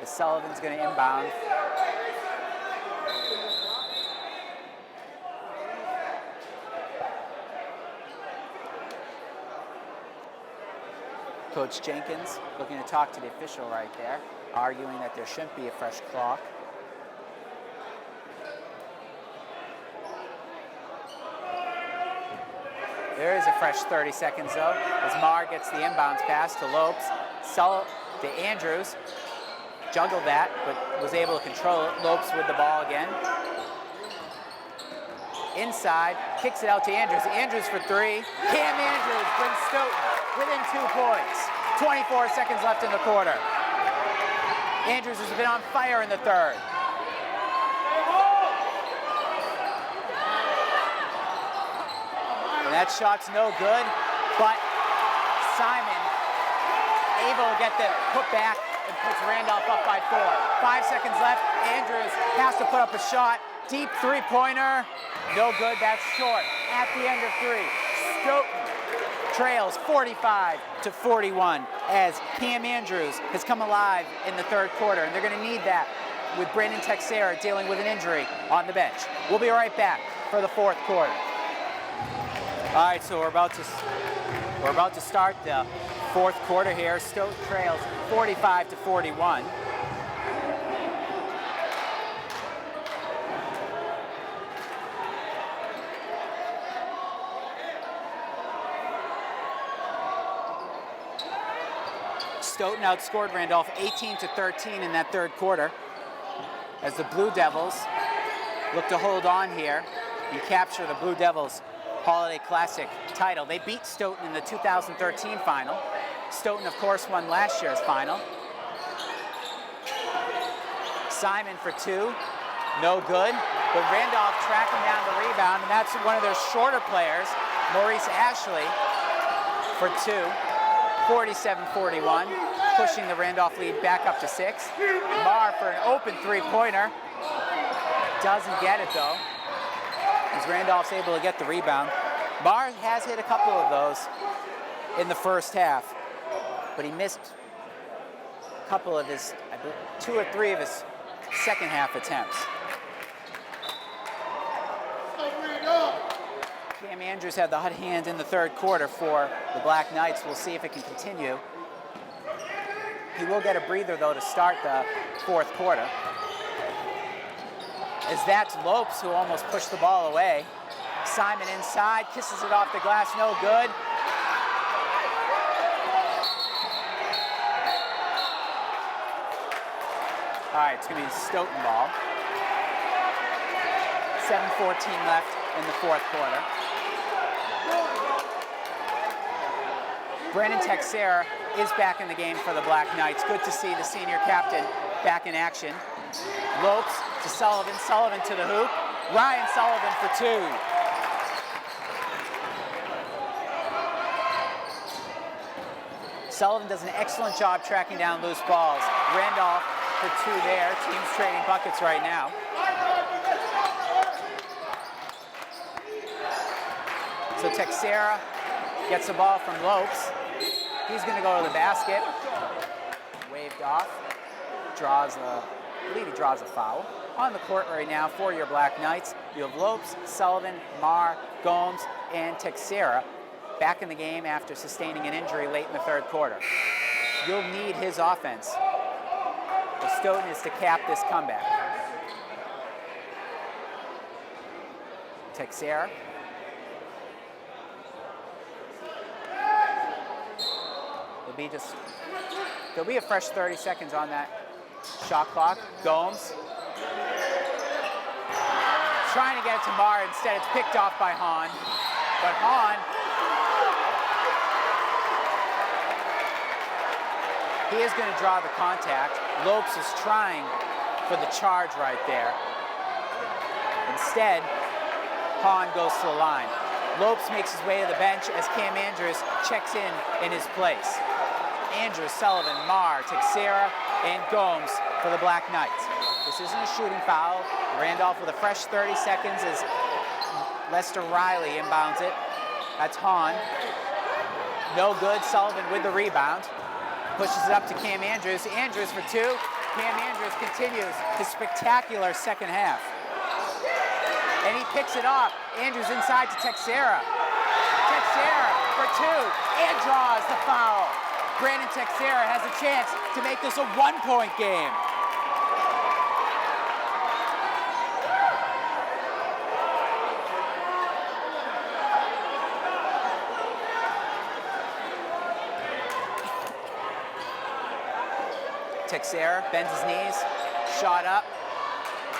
as Sullivan's going to inbound. Coach Jenkins looking to talk to the official right there, arguing that there shouldn't be a fresh clock. There is a fresh 30 seconds though, as Marr gets the inbounds pass to Lopes, to Andrews. juggled that, but was able to control it. Lopes with the ball again. Inside, kicks it out to Andrews. Andrews for three. Cam Andrews brings Stoughton within 2 points. 24 seconds left in the quarter. Andrews has been on fire in the third. And that shot's no good, but Simon able to get the put back and puts Randolph up by 4. 5 seconds left. Andrews has to put up a shot. Deep three-pointer. No good, that's short. At the end of 3, Stoughton trails 45-41 as Cam Andrews has come alive in the third quarter, and they're going to need that with Brandon Texera dealing with an injury on the bench. We'll be right back for the fourth quarter. All right, so we're about to start the fourth quarter here. Stoughton trails 45-41. Stoughton outscored Randolph 18-13 in that third quarter as the Blue Devils look to hold on here and capture the Blue Devils Holiday Classic title. They beat Stoughton in the 2013 final. Stoughton, of course, won last year's final. Simon for 2, no good, but Randolph tracking down the rebound, and that's one of their shorter players, Maurice Ashley, for 2. 47-41, pushing the Randolph lead back up to 6. Marr for an open three-pointer. Doesn't get it, though, as Randolph's able to get the rebound. Marr has hit a couple of those in the first half, but he missed a couple of his, I believe, 2 or 3 of his second half attempts. Cam Andrews had the hot hand in the third quarter for the Black Knights. We'll see if it can continue. He will get a breather, though, to start the fourth quarter. As that's Lopes who almost pushed the ball away. Simon inside, kisses it off the glass, no good. All right, it's gonna be the Stoughton ball. 7:14 left in the fourth quarter. Brandon Texera is back in the game for the Black Knights. Good to see the senior captain back in action. Lopes to Sullivan, Sullivan to the hoop. Ryan Sullivan for 2. Sullivan does an excellent job tracking down loose balls. Randolph for 2 there. Teams trading buckets right now. So Texera gets the ball from Lopes. He's going to go to the basket. Waved off. I believe he draws a foul. On the court right now for your Black Knights, you have Lopes, Sullivan, Marr, Gomes, and Texera back in the game after sustaining an injury late in the third quarter. You'll need his offense. The Stoughton is to cap this comeback. Texera. There'll be a fresh 30 seconds on that shot clock. Gomes trying to get it to Marr. Instead, it's picked off by Hahn. But Hahn, he is going to draw the contact. Lopes is trying for the charge right there. Instead, Hahn goes to the line. Lopes makes his way to the bench as Cam Andrews checks in his place. Andrews, Sullivan, Marr, Texera, and Gomes for the Black Knights. This isn't a shooting foul. Randolph with a fresh 30 seconds as Lester Riley inbounds it. That's Hahn. No good. Sullivan with the rebound. Pushes it up to Cam Andrews. Andrews for 2. Cam Andrews continues his spectacular second half. And he picks it off. Andrews inside to Texera. Texera for 2 and draws the foul. Brandon Texera has a chance to make this a 1-point game. Texera bends his knees, shot up,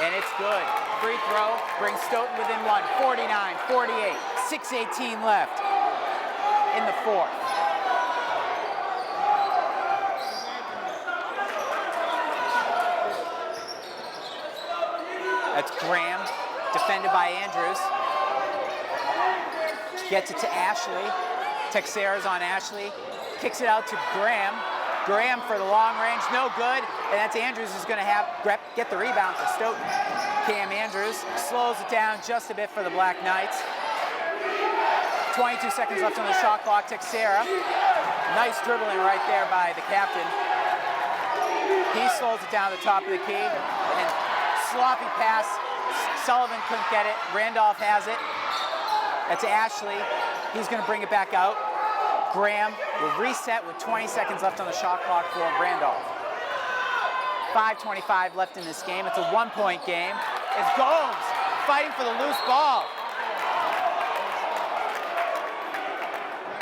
and it's good. Free throw brings Stoughton within one, 49-48, 6:18 left in the fourth. That's Graham, defended by Andrews. Gets it to Ashley. Texera's on Ashley. Kicks it out to Graham. Graham for the long range, no good. And that's Andrews who's going to get the rebound for Stoughton. Cam Andrews slows it down just a bit for the Black Knights. 22 seconds left on the shot clock. Texera. Nice dribbling right there by the captain. He slows it down the top of the key. And sloppy pass. Sullivan couldn't get it. Randolph has it. That's Ashley. He's going to bring it back out. Graham will reset with 20 seconds left on the shot clock for Randolph. 5:25 left in this game. It's a one-point game. It's Gomes fighting for the loose ball.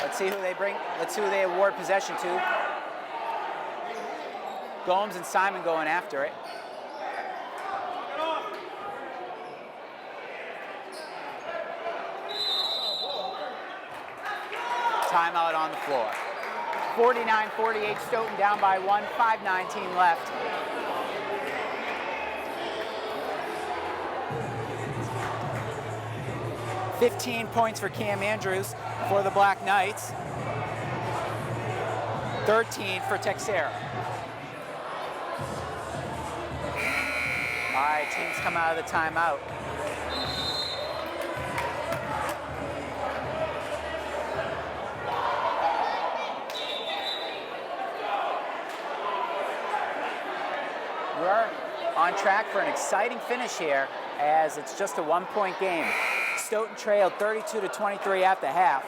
Let's see who they bring. Let's see who they award possession to. Gomes and Simon going after it. Timeout on the floor. 49-48, Stoughton down by one, 5:19 left. $15 points for Cam Andrews for the Black Knights. 13 for Texera. All right, teams come out of the timeout. We're on track for an exciting finish here as it's just a one-point game. Stoughton trailed 32-23 at the half.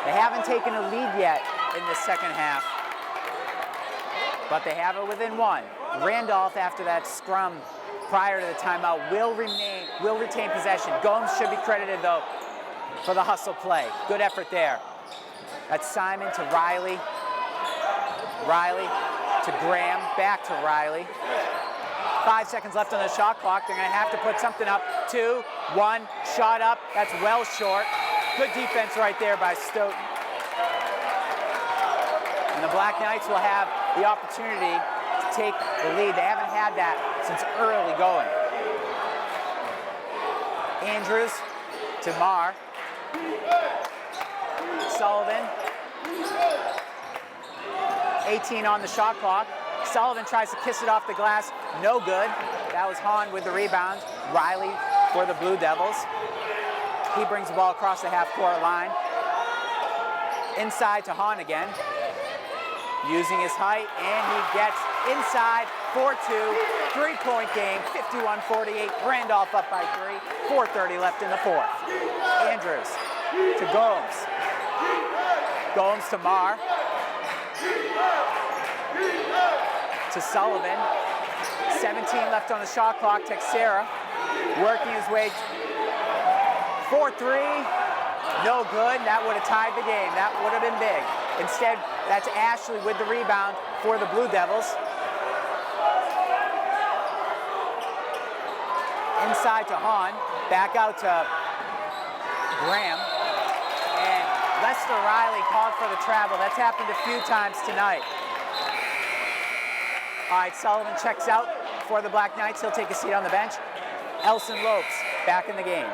They haven't taken a lead yet in the second half, but they have it within one. Randolph, after that scrum prior to the timeout, will retain possession. Gomes should be credited, though, for the hustle play. Good effort there. That's Simon to Riley. Riley to Graham, back to Riley. 5 seconds left on the shot clock. They're going to have to put something up. 2, 1, shot up. That's well short. Good defense right there by Stoughton. And the Black Knights will have the opportunity to take the lead. They haven't had that since early going. Andrews to Marr. Sullivan. 18 on the shot clock. Sullivan tries to kiss it off the glass. No good. That was Hahn with the rebound. Riley for the Blue Devils. He brings the ball across the half-court line. Inside to Hahn again. Using his height, and he gets inside. 4-2. Three-point game. 51-48. Randolph up by 3. 4:30 left in the fourth. Andrews to Gomes. Gomes to Marr. To Sullivan. 17 left on the shot clock. Texera working his way. 4-3. No good. That would have tied the game. That would have been big. Instead, that's Ashley with the rebound for the Blue Devils. Inside to Hahn. Back out to Graham. And Lester Riley called for the travel. That's happened a few times tonight. All right, Sullivan checks out for the Black Knights. He'll take a seat on the bench. Elson Lopes back in the game.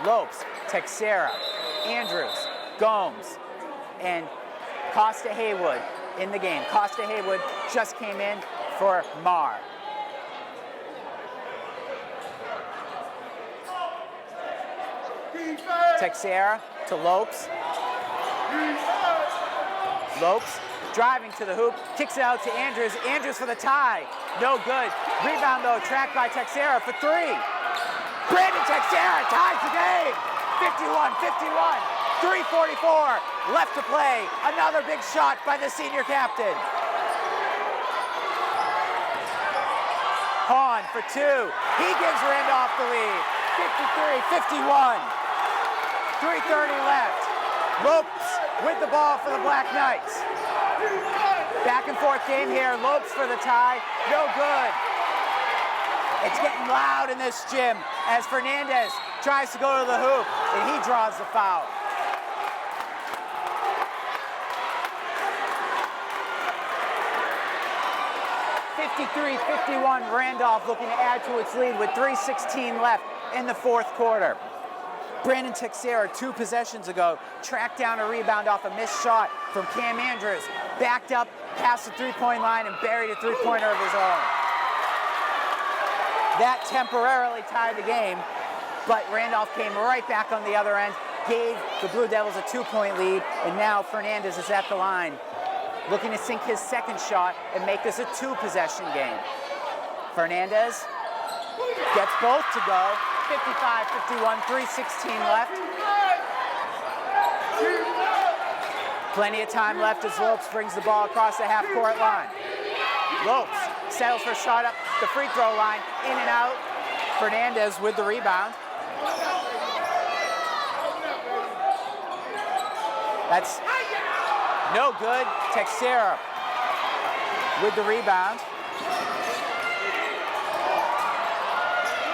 Lopes, Texera, Andrews, Gomes, and Costa Haywood in the game. Costa Haywood just came in for Marr. Texera to Lopes. Lopes driving to the hoop, kicks it out to Andrews. Andrews for the tie. No good. Rebound, though, tracked by Texera for 3. Brandon Texera ties the game. 51-51. 3:44 left to play. Another big shot by the senior captain. Hahn for 2. He gives Randolph the lead. 53-51. 3:30 left. Lopes with the ball for the Black Knights. Back and forth game here. Lopes for the tie. No good. It's getting loud in this gym as Fernandez tries to go to the hoop, and he draws the foul. (53-51), Randolph looking to add to its lead with 3:16 left in the fourth quarter. Brandon Texera, 2 possessions ago, tracked down a rebound off a missed shot from Cam Andrews, backed up past the three-point line and buried a three-pointer of his own. That temporarily tied the game, but Randolph came right back on the other end, gave the Blue Devils a 2-point lead, and now Fernandez is at the line, looking to sink his second shot and make this a 2-possession game. Fernandez gets both to go. 55-51, 3:16 left. Plenty of time left as Lopes brings the ball across the half-court line. Lopes settles for a shot up the free throw line, in and out. Fernandez with the rebound. That's no good. Texera with the rebound.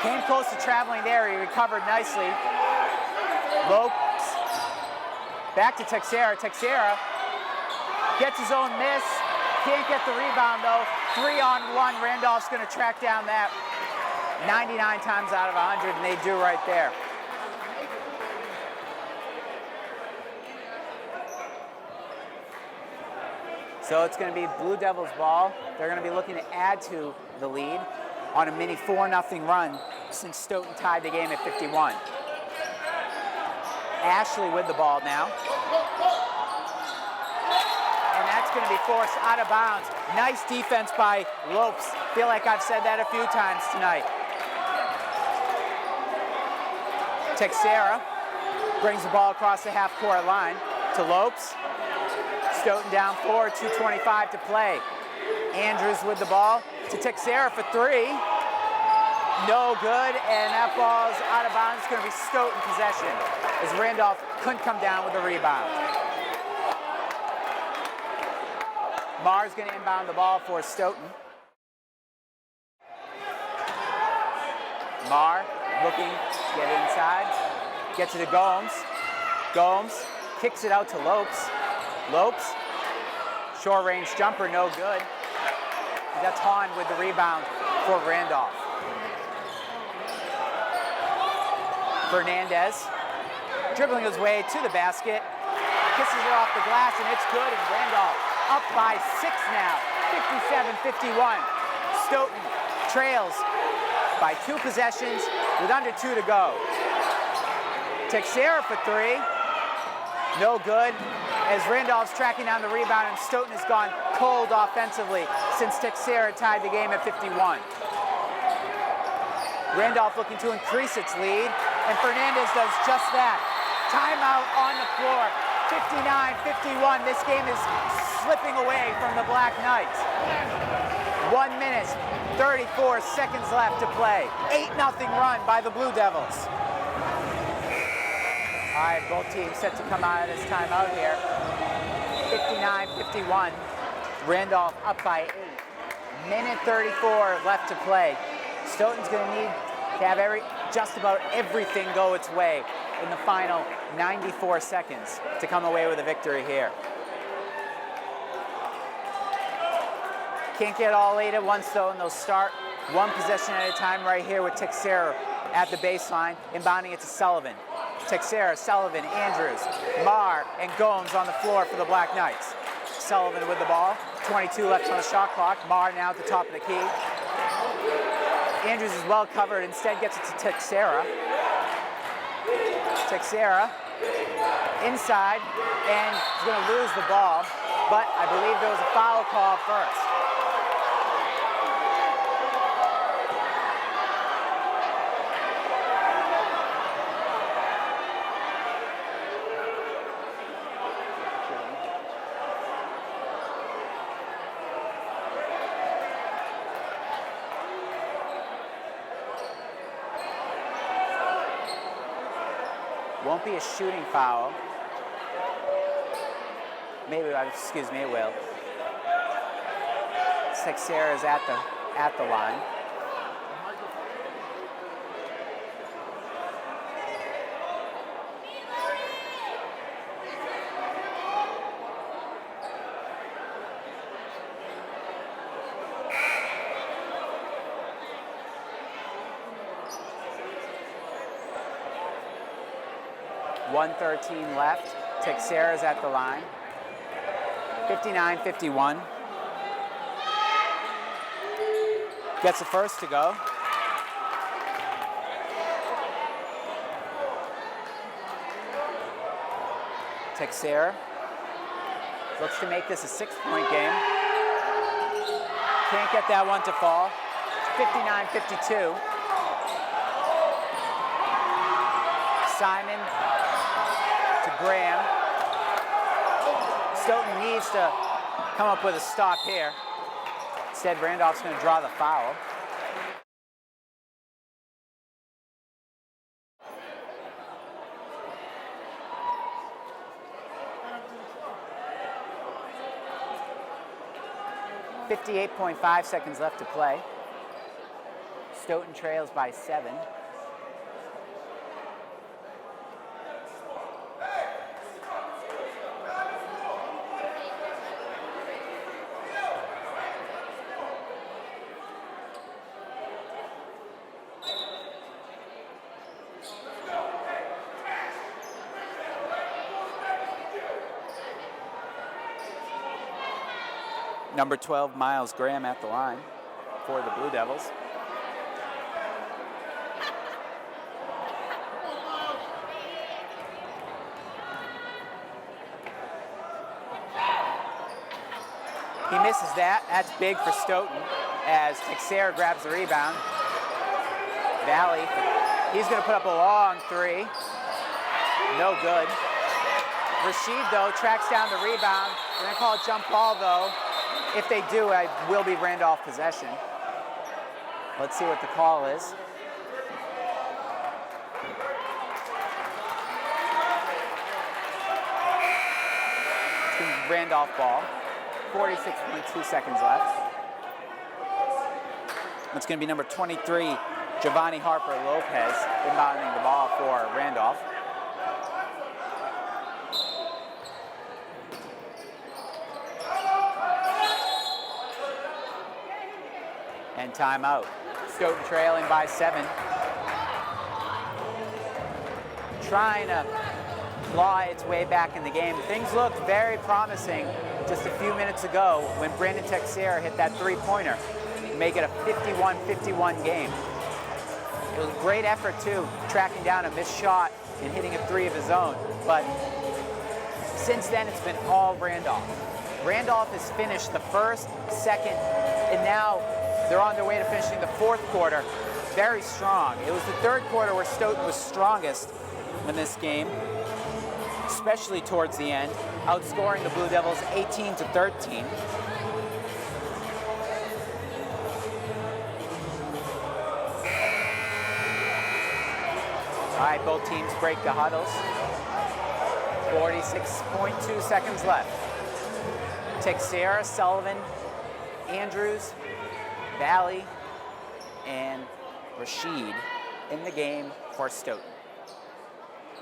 Came close to traveling there. He recovered nicely. Lopes back to Texera. Texera gets his own miss. Can't get the rebound though. 3-on-1. Randolph's going to track down that 99 times out of 100, and they do right there. So it's going to be Blue Devils ball. They're going to be looking to add to the lead on a mini 4-0 run since Stoughton tied the game at 51. Ashley with the ball now. And that's going to be forced out of bounds. Nice defense by Lopes. Feel like I've said that a few times tonight. Texera brings the ball across the half-court line to Lopes. Stoughton down 4, 2:25 to play. Andrews with the ball to Texera for 3. No good, and that ball's out of bounds. It's going to be Stoughton possession as Randolph couldn't come down with a rebound. Marr's going to inbound the ball for Stoughton. Marr looking to get inside. Gets it to Gomes. Gomes kicks it out to Lopes. Lopes, short range jumper, no good. That's Hahn with the rebound for Randolph. Fernandez dribbling his way to the basket, kisses it off the glass, and it's good, and Randolph up by 6 now, 57-51. Stoughton trails by 2 possessions with under 2 to go. Texera for 3, no good, as Randolph's tracking down the rebound, and Stoughton has gone cold offensively since Texera tied the game at 51. Randolph looking to increase its lead, and Fernandez does just that. Timeout on the floor, 59-51. This game is slipping away from the Black Knights. 1 minute, 34 seconds left to play. 8-0 run by the Blue Devils. All right, both teams set to come out of this timeout here. 59-51. Randolph up by 8. Minute 34 left to play. Stoughton's going to need to have just about everything go its way in the final 94 seconds to come away with a victory here. Can't get all 8 at once though, and they'll start 1 possession at a time right here with Texera at the baseline, inbounding it to Sullivan. Texera, Sullivan, Andrews, Marr, and Gomes on the floor for the Black Knights. Sullivan with the ball, 22 left on the shot clock. Marr now at the top of the key. Andrews is well covered, instead gets it to Texera. Texera inside, and he's going to lose the ball, but I believe there was a foul call first. Won't be a shooting foul. Maybe, excuse me, it will. Texera is at the line. .113 left. Texera is at the line. 59-51. Gets the first to go. Texera looks to make this a 6-point game. Can't get that one to fall. 59-52. Simon to Graham. Stoughton needs to come up with a stop here. Instead, Randolph's going to draw the foul. .58 seconds left to play. Stoughton trails by 7. Number 12, Miles Graham at the line for the Blue Devils. He misses that. That's big for Stoughton as Texera grabs the rebound. Valley, he's going to put up a long 3. No good. Rashid, though, tracks down the rebound. They're going to call it jump ball, though. If they do, it will be Randolph possession. Let's see what the call is. It's going to be Randolph ball. 46.2 seconds left. It's going to be number 23, Giovanni Harper Lopez, inbounding the ball for Randolph. And timeout. Stoughton trailing by 7. Trying to claw its way back in the game. Things looked very promising just a few minutes ago when Brandon Texera hit that 3-pointer to make it a 51-51 game. It was a great effort, too, tracking down a missed shot and hitting a 3 of his own. But since then, it's been all Randolph. Randolph has finished the first, second, and now they're on their way to finishing the fourth quarter very strong. It was the third quarter where Stoughton was strongest in this game, especially towards the end, outscoring the Blue Devils 18-13. All right, both teams break the huddles. 46.2 seconds left. Texera, Sullivan, Andrews, Valley, and Rashid in the game for Stoughton.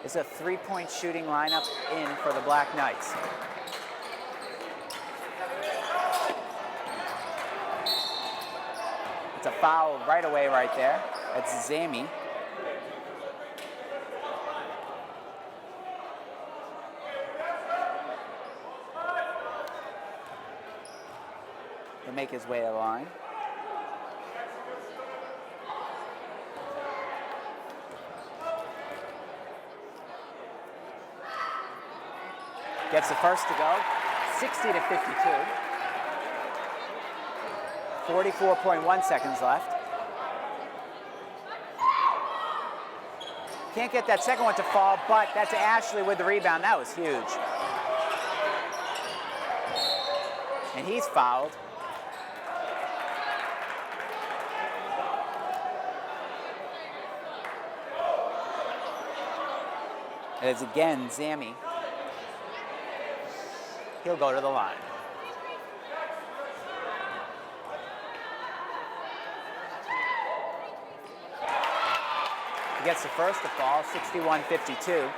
It's a 3-point shooting lineup in for the Black Knights. It's a foul right away right there. That's Zami. He'll make his way to the line. Gets the first to go, 60-52. 44.1 seconds left. Can't get that second one to fall, but that's Ashley with the rebound. That was huge. And he's fouled. It is again Zami. He'll go to the line. He gets the first to fall, 61-52.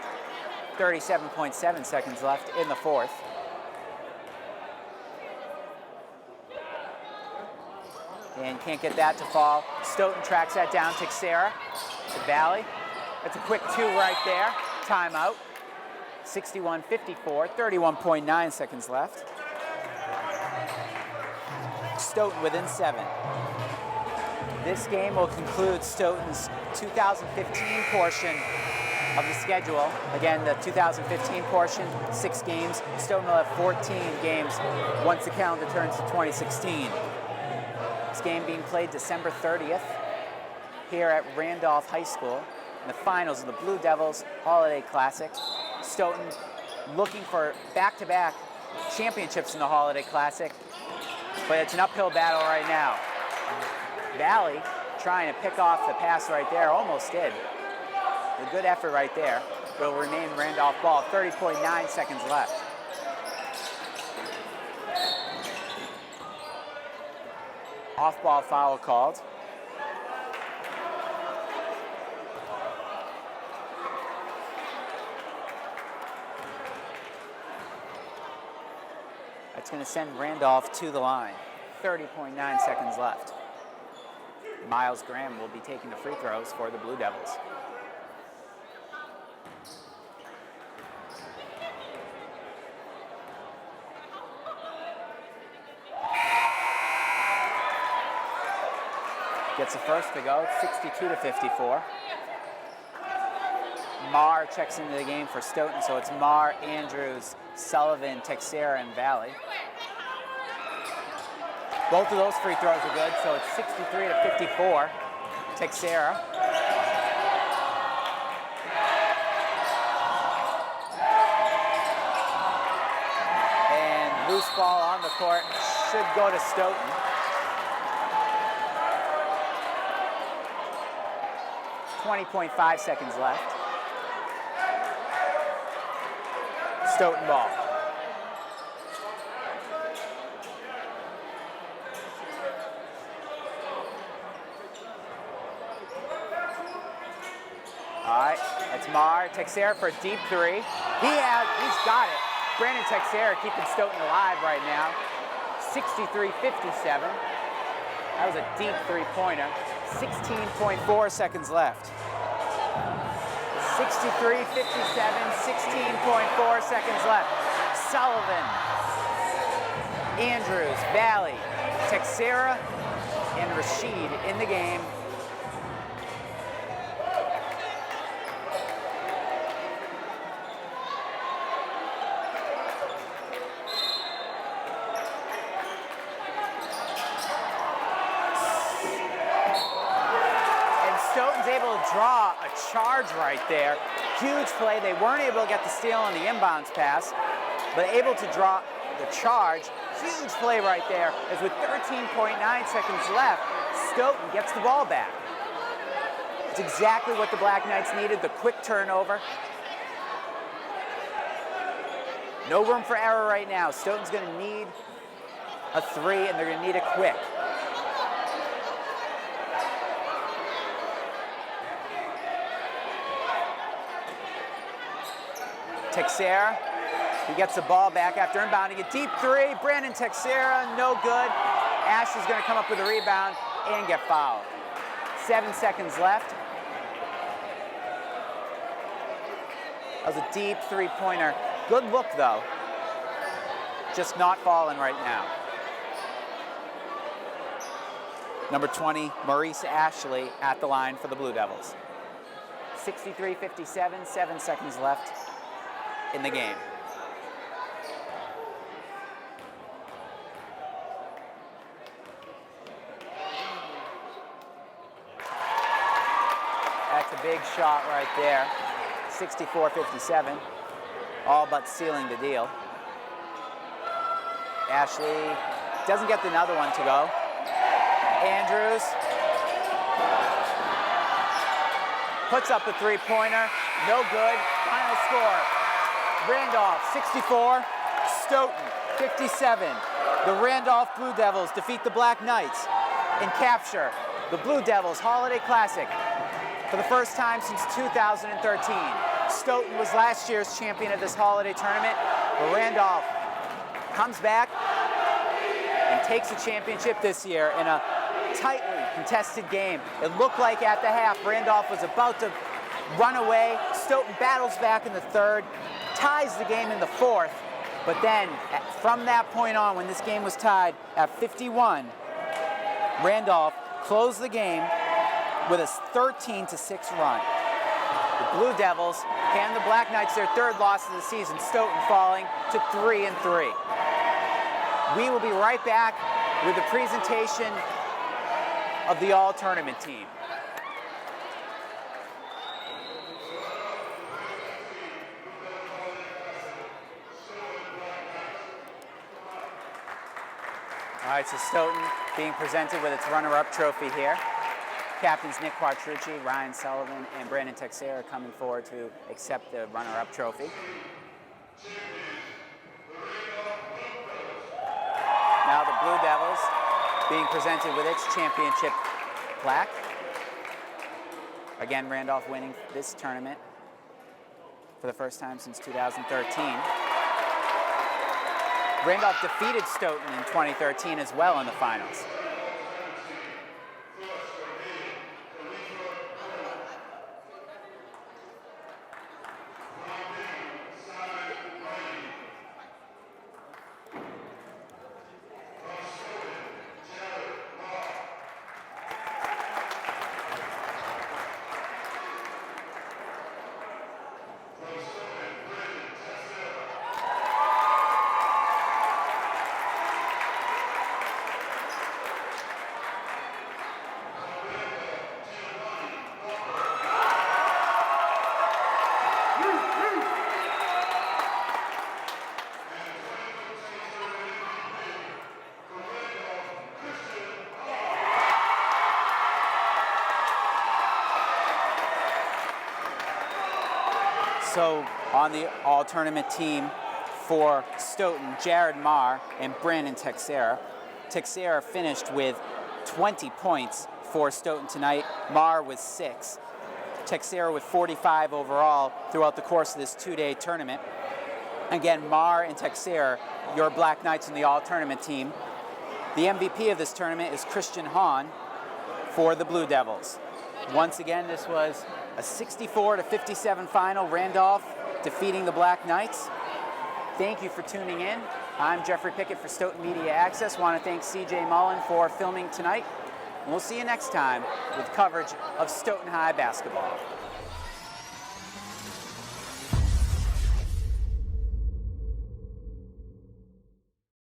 37.7 seconds left in the fourth. And can't get that to fall. Stoughton tracks that down. Texera to Valley. That's a quick two right there. Timeout. 61-54, 31.9 seconds left. Stoughton within 7. This game will conclude Stoughton's 2015 portion of the schedule. Again, the 2015 portion, 6 games. Stoughton will have 14 games once the calendar turns to 2016. This game being played December 30th here at Randolph High School in the finals of the Blue Devils Holiday Classic. Stoughton looking for back-to-back championships in the Holiday Classic, but it's an uphill battle right now. Valley trying to pick off the pass right there, almost did. A good effort right there. Will remain Randolph ball, 30.9 seconds left. Off-ball foul called. That's going to send Randolph to the line. 30.9 seconds left. Miles Graham will be taking the free throws for the Blue Devils. Gets the first to go, 62-54. Marr checks into the game for Stoughton, so it's Marr, Andrews, Sullivan, Texera, and Valley. Both of those free throws are good, so it's 63-54. Texera. And loose ball on the court, should go to Stoughton. .5 seconds left. Stoughton ball. All right, that's Marr. Texera for a deep three. He's got it. Brandon Texera keeping Stoughton alive right now. 63-57. That was a deep three-pointer. 16.4 seconds left. 63-57, 16.4 seconds left. Sullivan, Andrews, Valley, Texera, and Rashid in the game. Stoughton's able to draw a charge right there. Huge play. They weren't able to get the steal on the inbounds pass, but able to draw the charge. Huge play right there, as with 13.9 seconds left, Stoughton gets the ball back. It's exactly what the Black Knights needed, the quick turnover. No room for error right now. Stoughton's going to need a three, and they're going to need it quick. Texera, he gets the ball back after inbounding. A deep three, Brandon Texera, no good. Ash is going to come up with a rebound and get fouled. 7 seconds left. That was a deep three-pointer. Good look, though. Just not falling right now. Number 20, Maurice Ashley at the line for the Blue Devils. 63-57, 7 seconds left in the game. That's a big shot right there. 64-57, all but sealing the deal. Ashley doesn't get another one to go. Andrews puts up the three-pointer, no good. Final score, Randolph 64, Stoughton 57. The Randolph Blue Devils defeat the Black Knights and capture the Blue Devils Holiday Classic For the first time since 2013, Stoughton was last year's champion of this holiday tournament, but Randolph comes back and takes a championship this year in a tightly contested game. It looked like at the half Randolph was about to run away. Stoughton battles back in the third, ties the game in the fourth, but then from that point on, when this game was tied at 51, Randolph closed the game with a 13-6 run. The Blue Devils hand the Black Knights their third loss of the season, Stoughton falling to 3-3. We will be right back with the presentation of the all-tournament team. All right, so Stoughton being presented with its runner-up trophy here. Captains Nick Quattrucci, Ryan Sullivan, and Brandon Texera are coming forward to accept the runner-up trophy. Now the Blue Devils being presented with its championship plaque. Again, Randolph winning this tournament for the first time since 2013. Randolph defeated Stoughton in 2013 as well in the finals. So on the all-tournament team for Stoughton, Jared Marr and Brandon Texera. Texera finished with 20 points for Stoughton tonight. Marr with 6. Texera with 45 overall throughout the course of this two-day tournament. Again, Marr and Texera, your Black Knights in the all-tournament team. The MVP of this tournament is Christian Hahn for the Blue Devils. Once again, this was a 64-57 final. Randolph defeating the Black Knights. Thank you for tuning in. I'm Jeffrey Pickett for Stoughton Media Access. Want to thank CJ Mullen for filming tonight. And we'll see you next time with coverage of Stoughton High basketball.